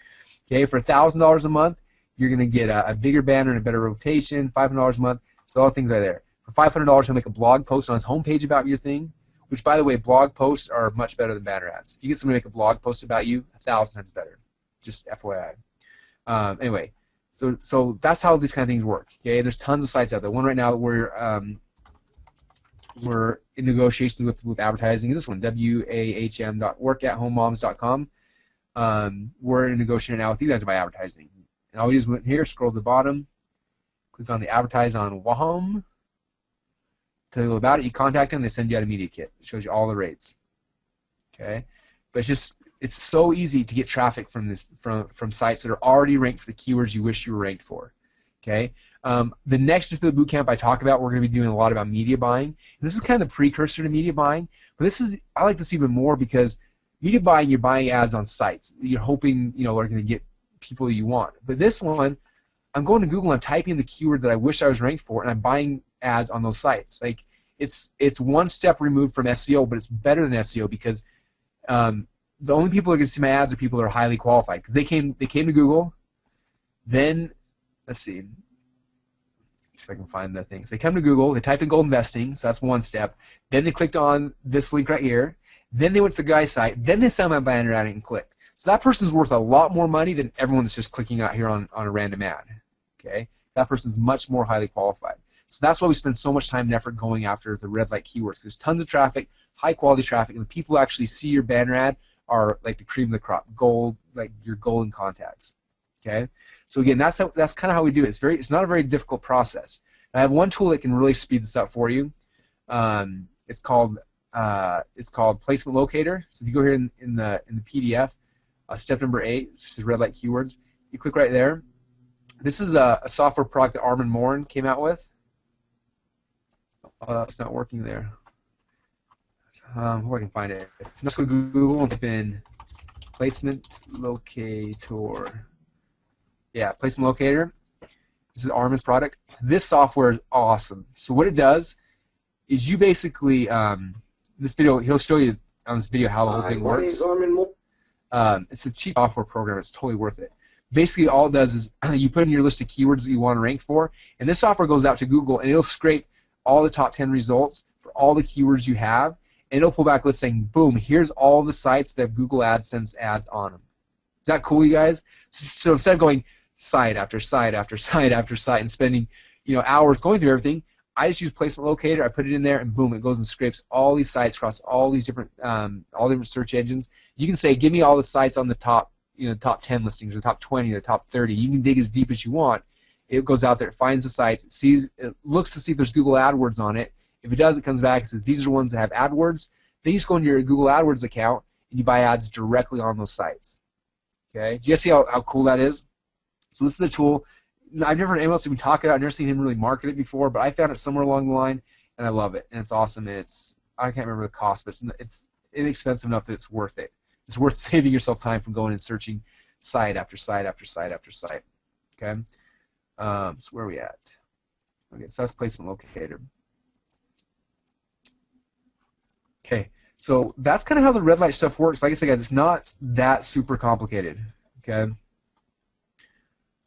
Okay, for $1,000 a month, you're gonna get a bigger banner and a better rotation. $500 a month, so all things are there. For $500, he'll make a blog post on his homepage about your thing. Which, by the way, blog posts are much better than banner ads. If you get somebody to make a blog post about you, 1,000 times better. Just FYI. Anyway, so that's how these kind of things work. Okay, there's tons of sites out there. One right now that we're in negotiations with advertising is this one, wahm.workathomemoms.com. We're in negotiation now with these guys to buy advertising. And all we do is went here, scroll to the bottom, click on the advertise on Wahm. Tell you about it. You contact them, they send you out a media kit. It shows you all the rates. Okay, but it's so easy to get traffic from sites that are already ranked for the keywords you wish you were ranked for. Okay, the next affiliate bootcamp I talk about, we're going to be doing a lot about media buying. And this is kind of the precursor to media buying, but I like this even more because media buying, you're buying ads on sites. You're hoping are going to get people you want. But this one, I'm going to Google, I'm typing the keyword that I wish I was ranked for, and I'm buying ads on those sites. Like it's one step removed from SEO, but it's better than SEO because the only people who are going to see my ads are people that are highly qualified because they came to Google. Then let's see if I can find the things. They come to Google, they typed in gold investing, so that's one step. Then they clicked on this link right here. Then they went to the guy's site. Then they saw my banner ad and clicked. So that person's worth a lot more money than everyone that's just clicking out here on a random ad. Okay, that person's much more highly qualified. So that's why we spend so much time and effort going after the red light keywords, because there's tons of traffic, high quality traffic, and the people who actually see your banner ad are like the cream of the crop, gold, like your golden contacts. Okay, so again, that's kind of how we do it. It's not a very difficult process. I have one tool that can really speed this up for you. It's called Placement Locator. So if you go here in the PDF, step number 8, which is red light keywords, you click right there. This is a software product that Armin Morin came out with. Oh, it's not working there. Hope I can find it. Let's go to Google and type in Placement Locator. Yeah, Placement Locator. This is Armin's product. This software is awesome. So what it does is you basically, this video, he'll show you on this video how the whole thing works. It's a cheap software program. It's totally worth it. Basically, all it does is you put in your list of keywords that you want to rank for, and this software goes out to Google, and it'll scrape all the top 10 results for all the keywords you have, and it'll pull back a list saying, boom, here's all the sites that have Google AdSense ads on them. Is that cool, you guys? So instead of going site after site after site after site and spending hours going through everything, I just use Placement Locator. I put it in there, and boom, it goes and scrapes all these sites across all these different search engines. You can say, give me all the sites on the top, top 10 listings, or top 20, or top 30. You can dig as deep as you want. It goes out there, it finds the sites, it looks to see if there's Google AdWords on it. If it does, it comes back and says, these are the ones that have AdWords. Then you just go into your Google AdWords account, and you buy ads directly on those sites. Okay? Do you guys see how cool that is? So this is the tool. I've never heard anyone else even talk about it. I've never seen him really market it before, but I found it somewhere along the line, and I love it, and it's awesome, and I can't remember the cost, but it's inexpensive enough that it's worth it. It's worth saving yourself time from going and searching site after site after site after site. Okay? So where are we at? Okay, so that's Placement Locator. Okay, so that's kind of how the red light stuff works. Like I said, guys, it's not that super complicated. Okay.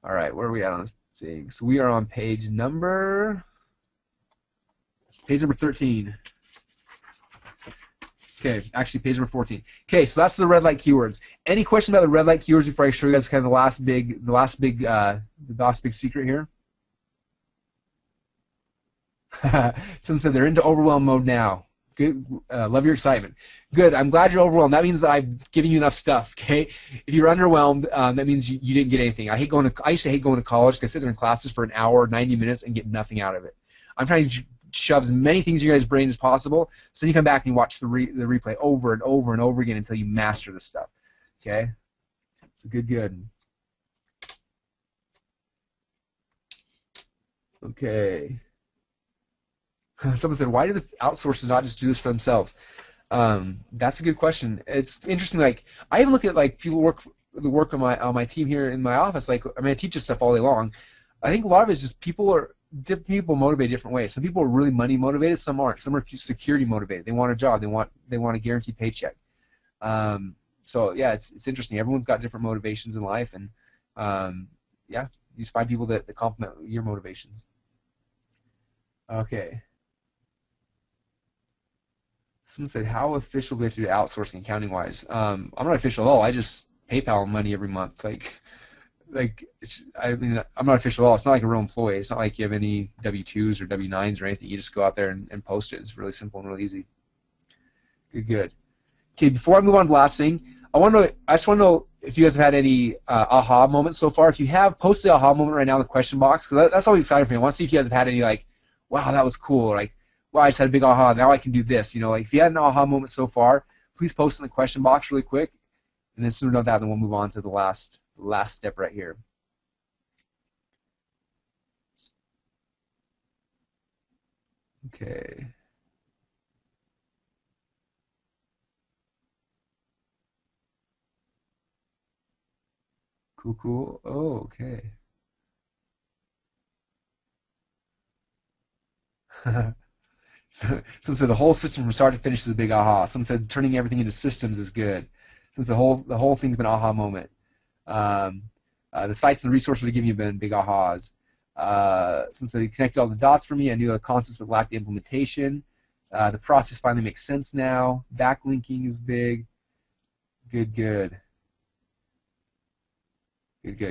All right, where are we at on this thing? So we are on page number 13. Okay, actually page number 14. Okay, so that's the red light keywords. Any questions about the red light keywords before I show you guys kind of the last big secret here? Someone said they're into overwhelm mode now. Good, love your excitement. Good. I'm glad you're overwhelmed. That means that I've given you enough stuff. Okay. If you're underwhelmed, that means you didn't get anything. I used to hate going to college because I sit there in classes for an hour, 90 minutes, and get nothing out of it. I'm trying to shove as many things in your guys' brain as possible, so then you come back and you watch the replay over and over and over again until you master this stuff. Okay. So good. Okay. Someone said, why do the outsourcers not just do this for themselves? That's a good question. It's interesting. Like, I even look at like people work on my team here in my office. Like, I mean, I teach this stuff all day long. I think a lot of it is just people motivated different ways. Some people are really money motivated. Some aren't. Some are security motivated. They want a job. They want a guaranteed paycheck. So yeah, it's interesting. Everyone's got different motivations in life, and yeah, you just find people that complement your motivations. Okay. Someone said, how official do we have to do outsourcing accounting-wise? I'm not official at all. I just PayPal money every month. I mean, I'm not official at all. It's not like a real employee. It's not like you have any W-2s or W-9s or anything. You just go out there and post it. It's really simple and really easy. Good. Okay, before I move on to the last thing, I just want to know if you guys have had any aha moments so far. If you have, post the aha moment right now in the question box, because that's always exciting for me. I want to see if you guys have had any, like, wow, that was cool, or like, wow, I just had a big aha, now I can do this. You know, like if you had an aha moment so far, please post in the question box really quick, and then sooner or later, then we'll move on to the last step right here. Okay. Cool. Oh, okay. Someone said the whole system from start to finish is a big aha. Someone said turning everything into systems is good. Since the whole thing's been an aha moment. The sites and resources we give you have been big ahas. Since they connected all the dots for me, I knew the concepts but lacked the implementation. The process finally makes sense now. Backlinking is big. Good.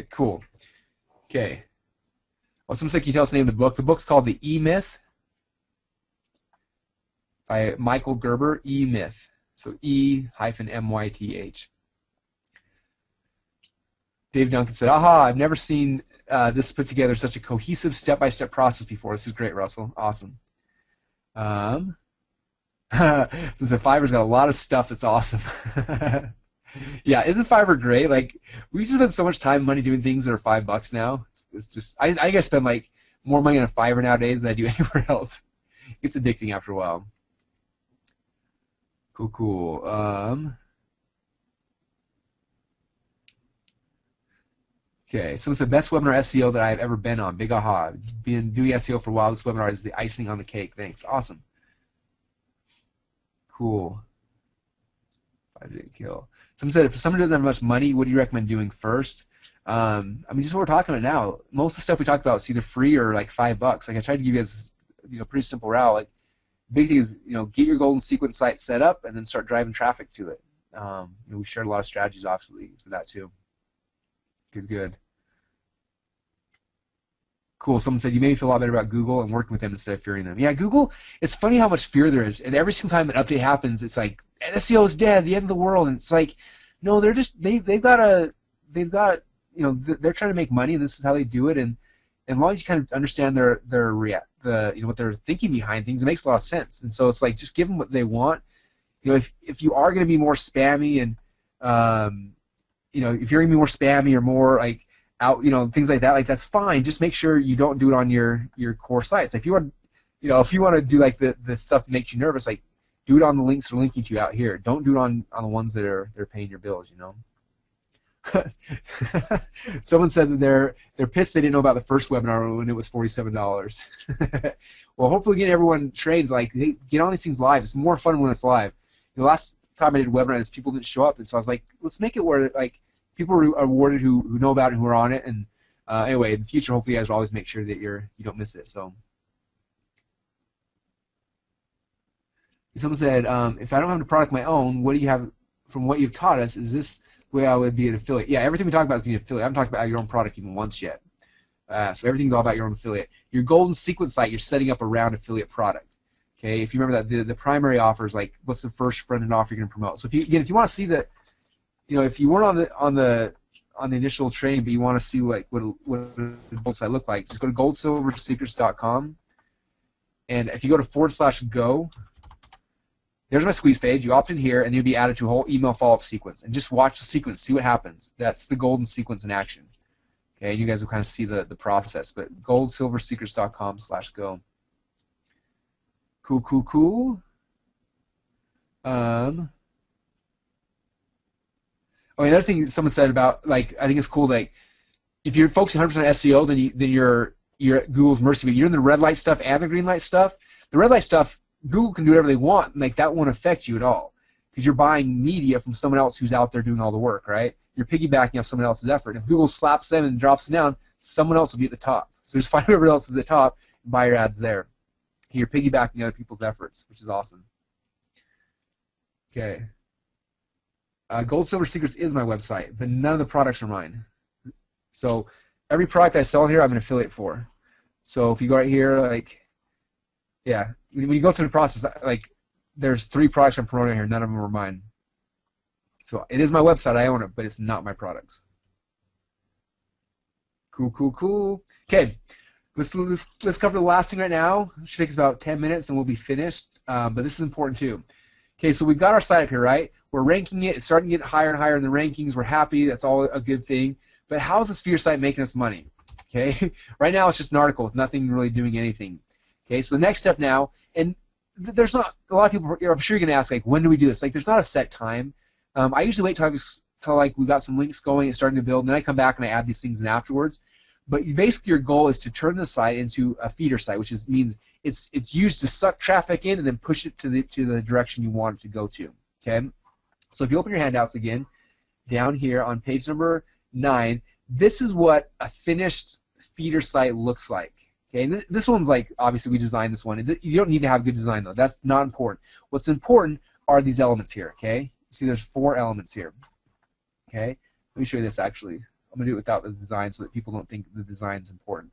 Cool. Okay. Oh, someone said, can you tell us the name of the book? The book's called The E-Myth by Michael Gerber. E-Myth. So E-MYTH. Dave Duncan said, aha, I've never seen this put together such a cohesive step-by-step process before. This is great, Russell. Awesome. So Fiverr's got a lot of stuff that's awesome. Yeah, isn't Fiverr great? Like, we used to spend so much time and money doing things that are $5 now. It's just, I guess spend like more money on Fiverr nowadays than I do anywhere else. It's addicting after a while. Cool. Okay, so it's the best webinar SEO that I've ever been on. Big aha. Been doing SEO for a while. This webinar is the icing on the cake. Thanks. Awesome. Cool. I didn't kill. Someone said, if someone doesn't have much money, what do you recommend doing first? I mean, just what we're talking about now. Most of the stuff we talked about is either free or like $5. Like I tried to give you guys, pretty simple route. Like, big thing is, get your golden sequence site set up and then start driving traffic to it. We shared a lot of strategies, obviously, for that too. Good. Cool. Someone said, you made me feel a lot better about Google and working with them instead of fearing them. Yeah, Google, it's funny how much fear there is. And every single time an update happens, it's like, SEO is dead, the end of the world. And it's like, no, they're just, they're trying to make money, and this is how they do it. And as long as you kind of understand what they're thinking behind things, it makes a lot of sense. And so it's like, just give them what they want. If you are going to be more spammy and, if you're going to be more spammy or more like, out, things like that, like that's fine. Just make sure you don't do it on your core sites. Like if you want to do like the stuff that makes you nervous, like do it on the links that are linking to you out here. Don't do it on the ones that are paying your bills. Someone said that they're pissed they didn't know about the first webinar when it was $47. Well, hopefully getting everyone trained, like, hey, get on these things live. It's more fun when it's live. The last time I did webinars, people didn't show up, and so I was like, let's make it where like people are rewarded who know about it, who are on it, and anyway, in the future, hopefully you guys will always make sure that you don't miss it. So. Someone said, if I don't have a product of my own, what do you have from what you've taught us? Is this the way I would be an affiliate? Yeah, everything we talk about is being an affiliate. I haven't talked about your own product even once yet. So everything's all about your own affiliate. Your golden sequence site, you're setting up around affiliate product. Okay, if you remember that the primary offer is like, what's the first front-end offer you're going to promote? So if you want to see the, if you weren't on the initial training, but you want to see what a gold site look like, just go to goldsilversecrets.com, and if you go to /go. There's my squeeze page. You opt in here, and you'll be added to a whole email follow-up sequence. And just watch the sequence, see what happens. That's the golden sequence in action. Okay, and you guys will kind of see the process. But goldsilversecrets.com/go. Cool. Oh, another thing someone said about, like, I think it's cool, like, if you're focusing 100% on SEO, then you're at Google's mercy. But you're in the red light stuff and the green light stuff. The red light stuff, Google can do whatever they want, and like that won't affect you at all because you're buying media from someone else who's out there doing all the work, right? You're piggybacking off someone else's effort. If Google slaps them and drops them down, someone else will be at the top. So just find whoever else is at the top and buy your ads there. You're piggybacking other people's efforts, which is awesome. Okay. Gold Silver Secrets is my website, but none of the products are mine. So every product I sell here, I'm an affiliate for. So if you go right here, like, yeah, when you go through the process, like, there's 3 products I'm promoting here. None of them are mine. So it is my website. I own it, but it's not my products. Cool. Okay, let's cover the last thing right now. It should take us about 10 minutes, and we'll be finished. But this is important too. Okay, so we've got our site up here, right? We're ranking it. It's starting to get higher and higher in the rankings. We're happy. That's all a good thing. But how is this for your site making us money? Okay, right now it's just an article with nothing really doing anything. Okay, so the next step now, and there's not a lot of people. I'm sure you're going to ask, like, when do we do this? Like, there's not a set time. I usually wait till like we've got some links going and starting to build, and then I come back and I add these things in afterwards. But basically, your goal is to turn the site into a feeder site, which means it's used to suck traffic in and then push it to the direction you want it to go to. Okay, so if you open your handouts again, down here on page number 9, this is what a finished feeder site looks like. Okay, and this one's like, obviously we designed this one. You don't need to have good design though. That's not important. What's important are these elements here. Okay, see, there's 4 elements here. Okay, let me show you this actually. I'm gonna do it without the design so that people don't think the design's important.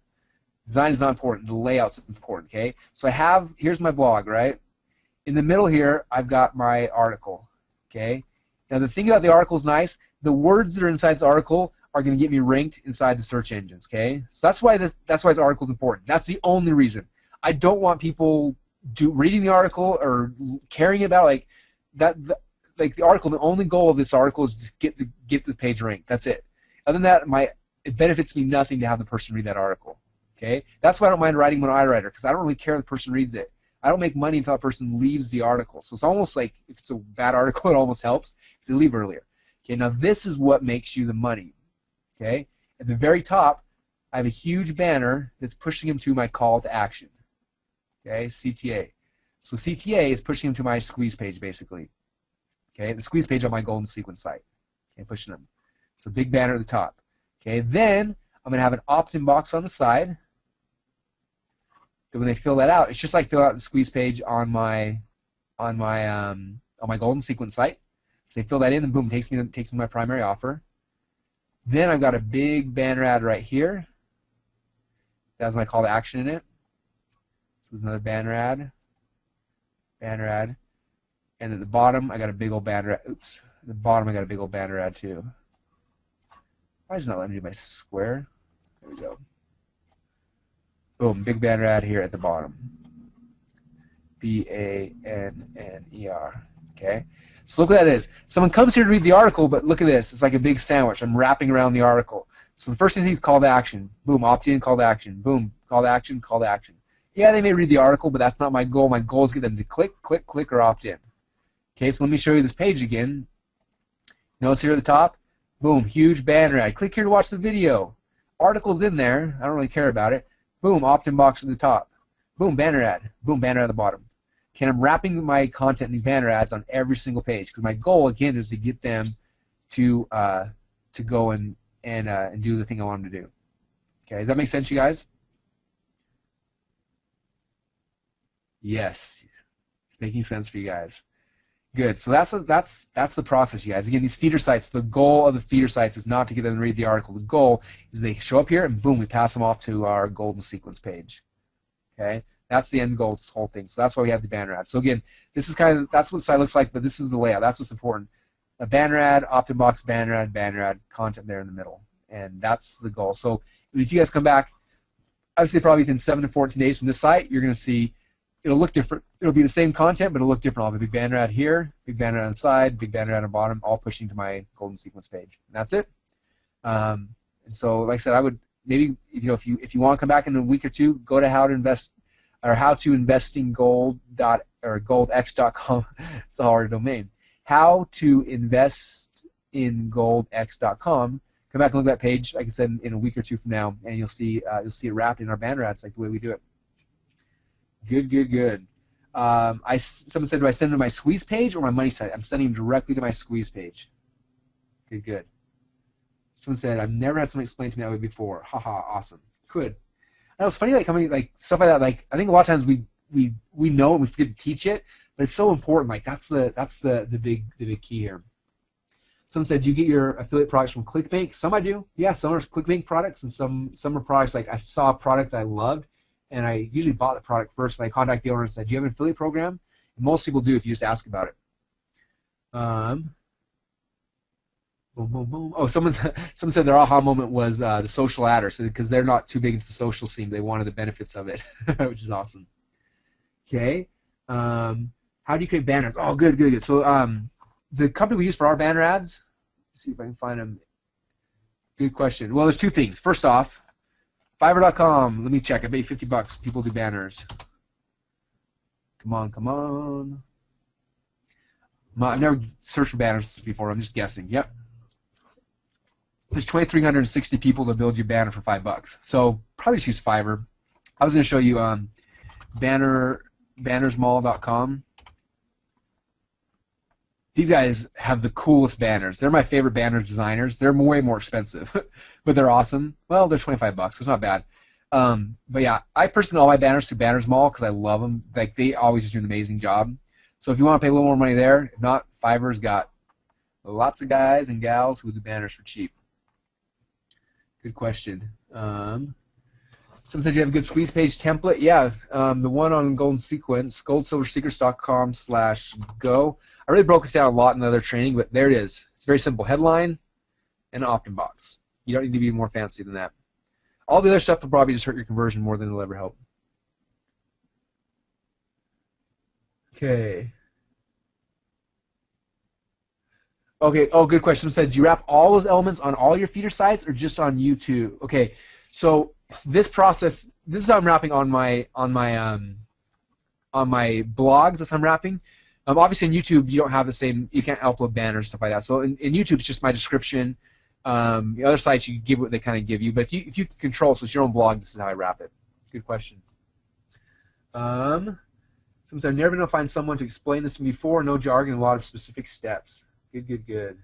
Design is not important. The layout's important. Okay, so here's my blog, right? In the middle here, I've got my article. Okay, now the thing about the article is nice. The words that are inside this article are going to get me ranked inside the search engines, okay? So that's why this article is important. That's the only reason. I don't want people reading the article or caring about like that. Like the article, the only goal of this article is just get the page ranked. That's it. Other than that, it benefits me nothing to have the person read that article, okay? That's why I don't mind writing when I write it, because I don't really care if the person reads it. I don't make money until that person leaves the article. So it's almost like if it's a bad article, it almost helps if they leave earlier. Okay, now this is what makes you the money. Okay, at the very top, I have a huge banner that's pushing him to my call to action. Okay, CTA. So CTA is pushing him to my squeeze page, basically. Okay, the squeeze page on my golden sequence site. Okay, pushing them. So big banner at the top. Okay, then I'm gonna have an opt-in box on the side. Then when they fill that out, it's just like filling out the squeeze page on my golden sequence site. So they fill that in, and boom, takes me to my primary offer. Then I've got a big banner ad right here. That has my call to action in it. So there's another banner ad. And at the bottom, I got a big old banner ad. Oops. At the bottom, I got a big old banner ad too. Why is it not letting me do my square? There we go. Boom, big banner ad here at the bottom. B-A-N-N-E-R. Okay? So look what that is. Someone comes here to read the article, but look at this. It's like a big sandwich. I'm wrapping around the article. So the first thing is call to action. Boom, opt-in, call to action. Boom, call to action, call to action. Yeah, they may read the article, but that's not my goal. My goal is to get them to click, click, click, or opt in. Okay, so let me show you this page again. Notice here at the top, Boom, huge banner ad. Click here to watch the video. Articles in there. I don't really care about it. Boom, opt-in box at the top. Boom, banner ad. Boom, banner at the bottom. Okay, I'm wrapping my content in these banner ads on every single page because my goal, again, is to get them to go and do the thing I want them to do. Okay, does that make sense, you guys? Yes, it's making sense for you guys. Good. So that's the process, you guys. Again, these feeder sites, the goal of the feeder sites is not to get them to read the article. The goal is they show up here and boom, we pass them off to our golden sequence page. Okay, that's the end goal of this whole thing. So that's why we have the banner ad. So again, this is kind of, that's what the site looks like, but this is the layout. That's what's important. A banner ad, opt-in box, banner ad, content there in the middle, and that's the goal. So if you guys come back, I would say probably within 7 to 14 days from this site, you're going to see it'll look different. It'll be the same content, but it'll look different. I'll have a big banner ad here, big banner ad on the side, big banner ad on the bottom, all pushing to my golden sequence page. And that's it. And so, like I said, I would maybe if you want to come back in a week or two, go to how to invest or goldx.com. It's a hard domain. How to invest in goldx.com. Come back and look at that page, like I said, in a week or two from now, and you'll see it wrapped in our banner ads, like the way we do it. Good. Someone said, do I send them to my squeeze page or my money site? I'm sending them directly to my squeeze page. Good. Someone said, I've never had someone explain to me that way before. Haha, awesome. Good. I know it's funny, like stuff like that. Like I think a lot of times we know and we forget to teach it, but it's so important. Like that's the big key here. Someone said, do you get your affiliate products from ClickBank? Some I do. Yeah, some are ClickBank products, and some are products like I saw a product that I loved, and I usually bought the product first, and I contact the owner and said, do you have an affiliate program? And most people do if you just ask about it. Boom. Oh, someone said their aha moment was the social adder, so because they're not too big into the social scene, they wanted the benefits of it, which is awesome. Okay. How do you create banners? Oh, good. So the company we use for our banner ads, let's see if I can find them. Good question. Well, there's two things. First off, Fiverr.com. Let me check. I bet you $50 people do banners. Come on. I've never searched for banners before. I'm just guessing. Yep. There's 2,360 people to build you a banner for $5. So probably just use Fiverr. I was going to show you bannersmall.com. These guys have the coolest banners. They're my favorite banner designers. They're way more expensive, but they're awesome. Well, they're $25, so it's not bad. But yeah, I personally all my banners through Banners Mall because I love them. Like they always do an amazing job. So if you want to pay a little more money there, if not, Fiverr's got lots of guys and gals who do banners for cheap. Good question. Someone said you have a good squeeze page template. Yeah, the one on Golden Sequence, goldsilversecrets.com/go. I really broke this down a lot in the other training, but there it is. It's very simple. Headline and an opt-in box. You don't need to be more fancy than that. All the other stuff will probably just hurt your conversion more than it'll ever help. Okay. Oh, good question. It said, do you wrap all those elements on all your feeder sites or just on YouTube? Okay, so this process, this is how I'm wrapping on my blogs. That's how I'm wrapping. Obviously, in YouTube, you don't have the same. You can't upload banners stuff like that. So in YouTube, it's just my description. The other sites, you give what they kind of give you. But if you control, so it's your own blog. This is how I wrap it. Good question. Someone said, I've never been able to find someone to explain this to me before. No jargon, a lot of specific steps. Good.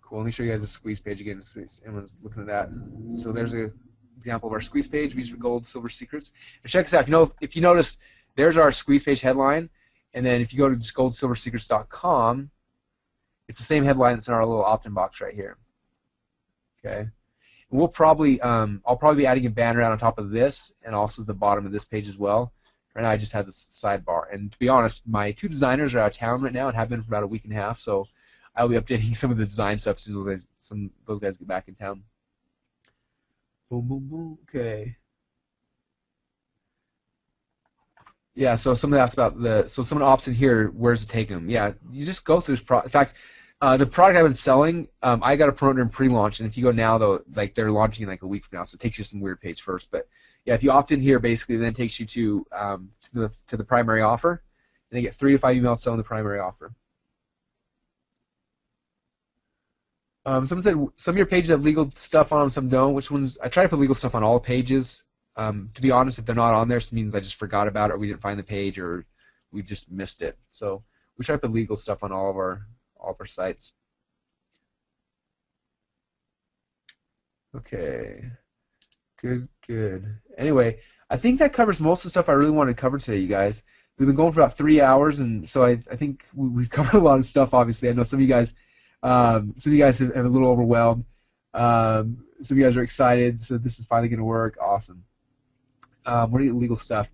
Cool. Let me show you guys a squeeze page again so everyone's looking at that. So there's an example of our squeeze page we use for gold, silver secrets. And check this out. If you notice, there's our squeeze page headline, and then if you go to just goldsilversecrets.com, it's the same headline that's in our little opt-in box right here. Okay. And we'll probably I'll probably be adding a banner out on top of this and also the bottom of this page as well. Right now I just have this sidebar, and to be honest, my two designers are out of town right now and have been for about a week and a half, so I'll be updating some of the design stuff as soon as those guys get back in town. Boom. Okay. Yeah, so someone asked about so someone opts in here, where's it taking them? Yeah, you just go through this in fact, the product I've been selling, I got a promoter in pre-launch, and if you go now, though, like they're launching in like a week from now, so it takes you to some weird page first, but yeah, if you opt in here, basically, then it takes you to the primary offer, and they get 3 to 5 emails selling the primary offer. Someone said some of your pages have legal stuff on them, some don't. Which ones? I try to put legal stuff on all pages. To be honest, if they're not on there, it means I just forgot about it, or we didn't find the page, or we just missed it. So we try to put legal stuff on all of our sites. Okay, good. Anyway, I think that covers most of the stuff I really wanted to cover today, you guys. We've been going for about 3 hours, and so I think we've covered a lot of stuff. Obviously, I know some of you guys have a little overwhelmed. Some of you guys are excited, so this is finally going to work. Awesome. What are the legal stuff?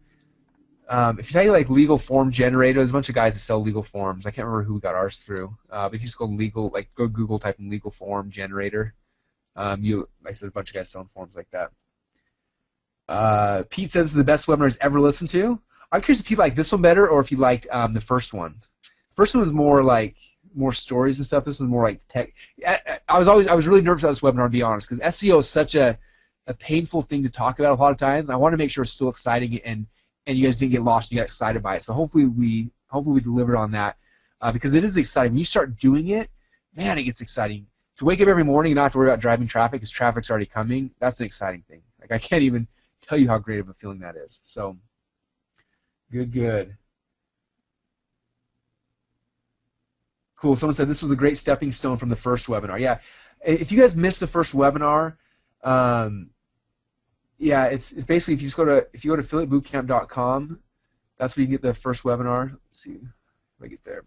If you tell you like legal form generator, there's a bunch of guys that sell legal forms. I can't remember who we got ours through. But if you just go legal, like go Google, type in legal form generator. Like I said, a bunch of guys selling forms like that. Pete said this is the best webinar he's ever listened to. I'm curious if you like this one better or if you liked the first one. The first one was more like more stories and stuff. This is more like tech. I was really nervous about this webinar, to be honest, because SEO is such a painful thing to talk about a lot of times. I want to make sure it's still exciting and you guys didn't get lost and you got excited by it. So hopefully we delivered on that because it is exciting. When you start doing it, man, it gets exciting. To wake up every morning and not have to worry about driving traffic because traffic's already coming, that's an exciting thing. Like I can't even tell you how great of a feeling that is. So good. Cool. Someone said this was a great stepping stone from the first webinar. Yeah. If you guys missed the first webinar, yeah, it's basically if you go to affiliatebootcamp.com, that's where you can get the first webinar. Let's see if I get there.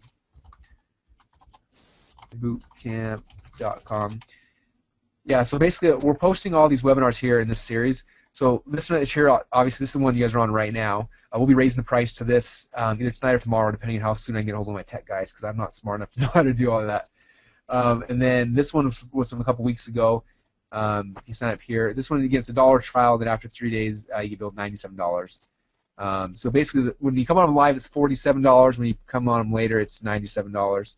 Bootcamp.com. Yeah, so basically we're posting all these webinars here in this series. So this one is here, obviously this is the one you guys are on right now. We'll be raising the price to this either tonight or tomorrow, depending on how soon I can get a hold of my tech guys, because I'm not smart enough to know how to do all of that. And then this one was from a couple weeks ago. If you sign up here, this one against a $1 trial, then after 3 days you get billed $97. So basically when you come on them live it's $47. When you come on them later it's $97.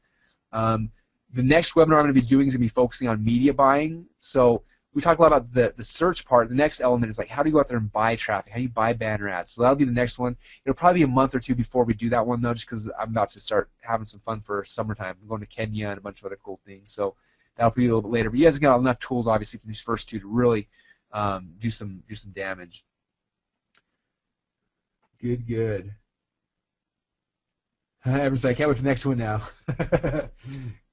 The next webinar I'm going to be doing is going to be focusing on media buying. So we talked a lot about the search part. The next element is like how do you go out there and buy traffic? How do you buy banner ads? So that'll be the next one. It'll probably be a month or two before we do that one though, just because I'm about to start having some fun for summertime. I'm going to Kenya and a bunch of other cool things. So that'll be a little bit later. But you guys have got enough tools obviously for these first two to really do some damage. Good. Everyone's like, I can't wait for the next one now.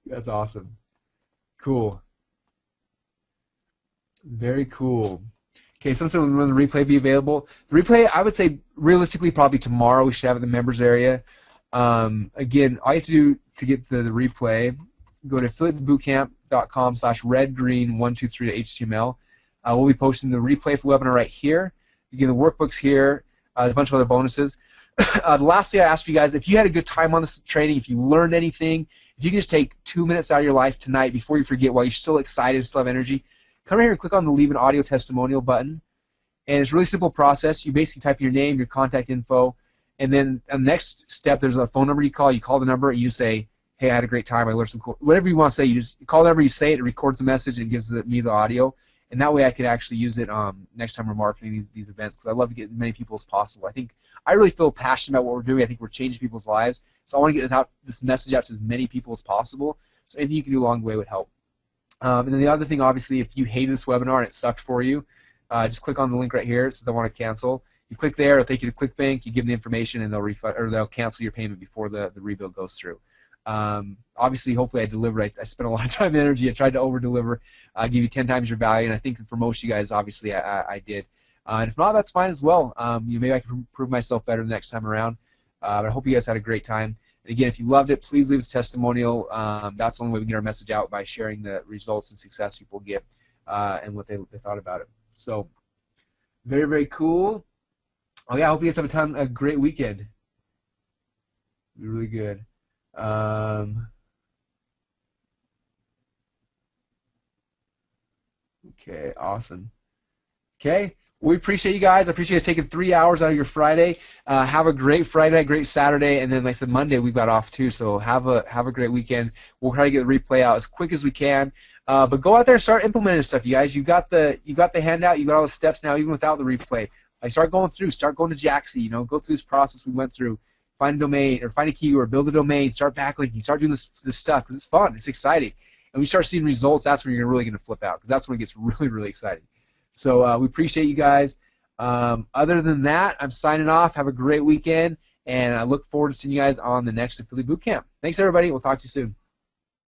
That's awesome. Cool. Very cool. Okay, sometime when the replay be available. The replay, I would say, realistically, probably tomorrow. We should have it in the members area. Again, all you have to do to get the replay, go to affiliatebootcamp.com/redgreen123.html. We'll be posting the replay for the webinar right here. Again, the workbook's here. There's a bunch of other bonuses. The last thing I asked you guys, if you had a good time on this training, if you learned anything, if you can just take 2 minutes out of your life tonight before you forget while you're still excited, still have energy, come right here and click on the leave an audio testimonial button. And it's a really simple process. You basically type in your name, your contact info, and then on the next step, there's a phone number you call. You call the number, and you say, hey, I had a great time. I learned some cool, whatever you want to say. You just call the number, you say it, it records the message, and gives me the audio. And that way I could actually use it next time we're marketing these events because I love to get as many people as possible. I really feel passionate about what we're doing. I think we're changing people's lives. So I want to get this message out to as many people as possible. So anything you can do along the way would help. And then the other thing, obviously, if you hated this webinar and it sucked for you, just click on the link right here. It says I want to cancel. You click there, it'll take you to ClickBank. You give them the information, and they'll cancel your payment before the rebill goes through. Obviously, hopefully I delivered. I spent a lot of time and energy. I tried to over-deliver, give you 10 times your value, and I think for most of you guys, obviously, I did. And if not, that's fine as well. Maybe I can prove myself better the next time around. But I hope you guys had a great time. And again, if you loved it, please leave us a testimonial. That's the only way we can get our message out, by sharing the results and success people get and what they thought about it. So, very, very cool. Oh yeah, I hope you guys have a great weekend. It'll be really good. Okay, awesome. Okay, we appreciate you guys. I appreciate you taking 3 hours out of your Friday. Have a great Friday, great Saturday, and then like I said, Monday we've got off too. So have a great weekend. We'll try to get the replay out as quick as we can. But go out there and start implementing stuff, you guys. You got the handout. You got all the steps now, even without the replay. Like start going through. Start going to Jaxi. Go through this process we went through. Find a domain or find a keyword, build a domain, start backlinking, start doing this stuff because it's fun, it's exciting. and we start seeing results, that's when you're really going to flip out, because that's when it gets really, really exciting. So we appreciate you guys. Other than that, I'm signing off. Have a great weekend, and I look forward to seeing you guys on the next Affiliate Bootcamp. Thanks, everybody. We'll talk to you soon.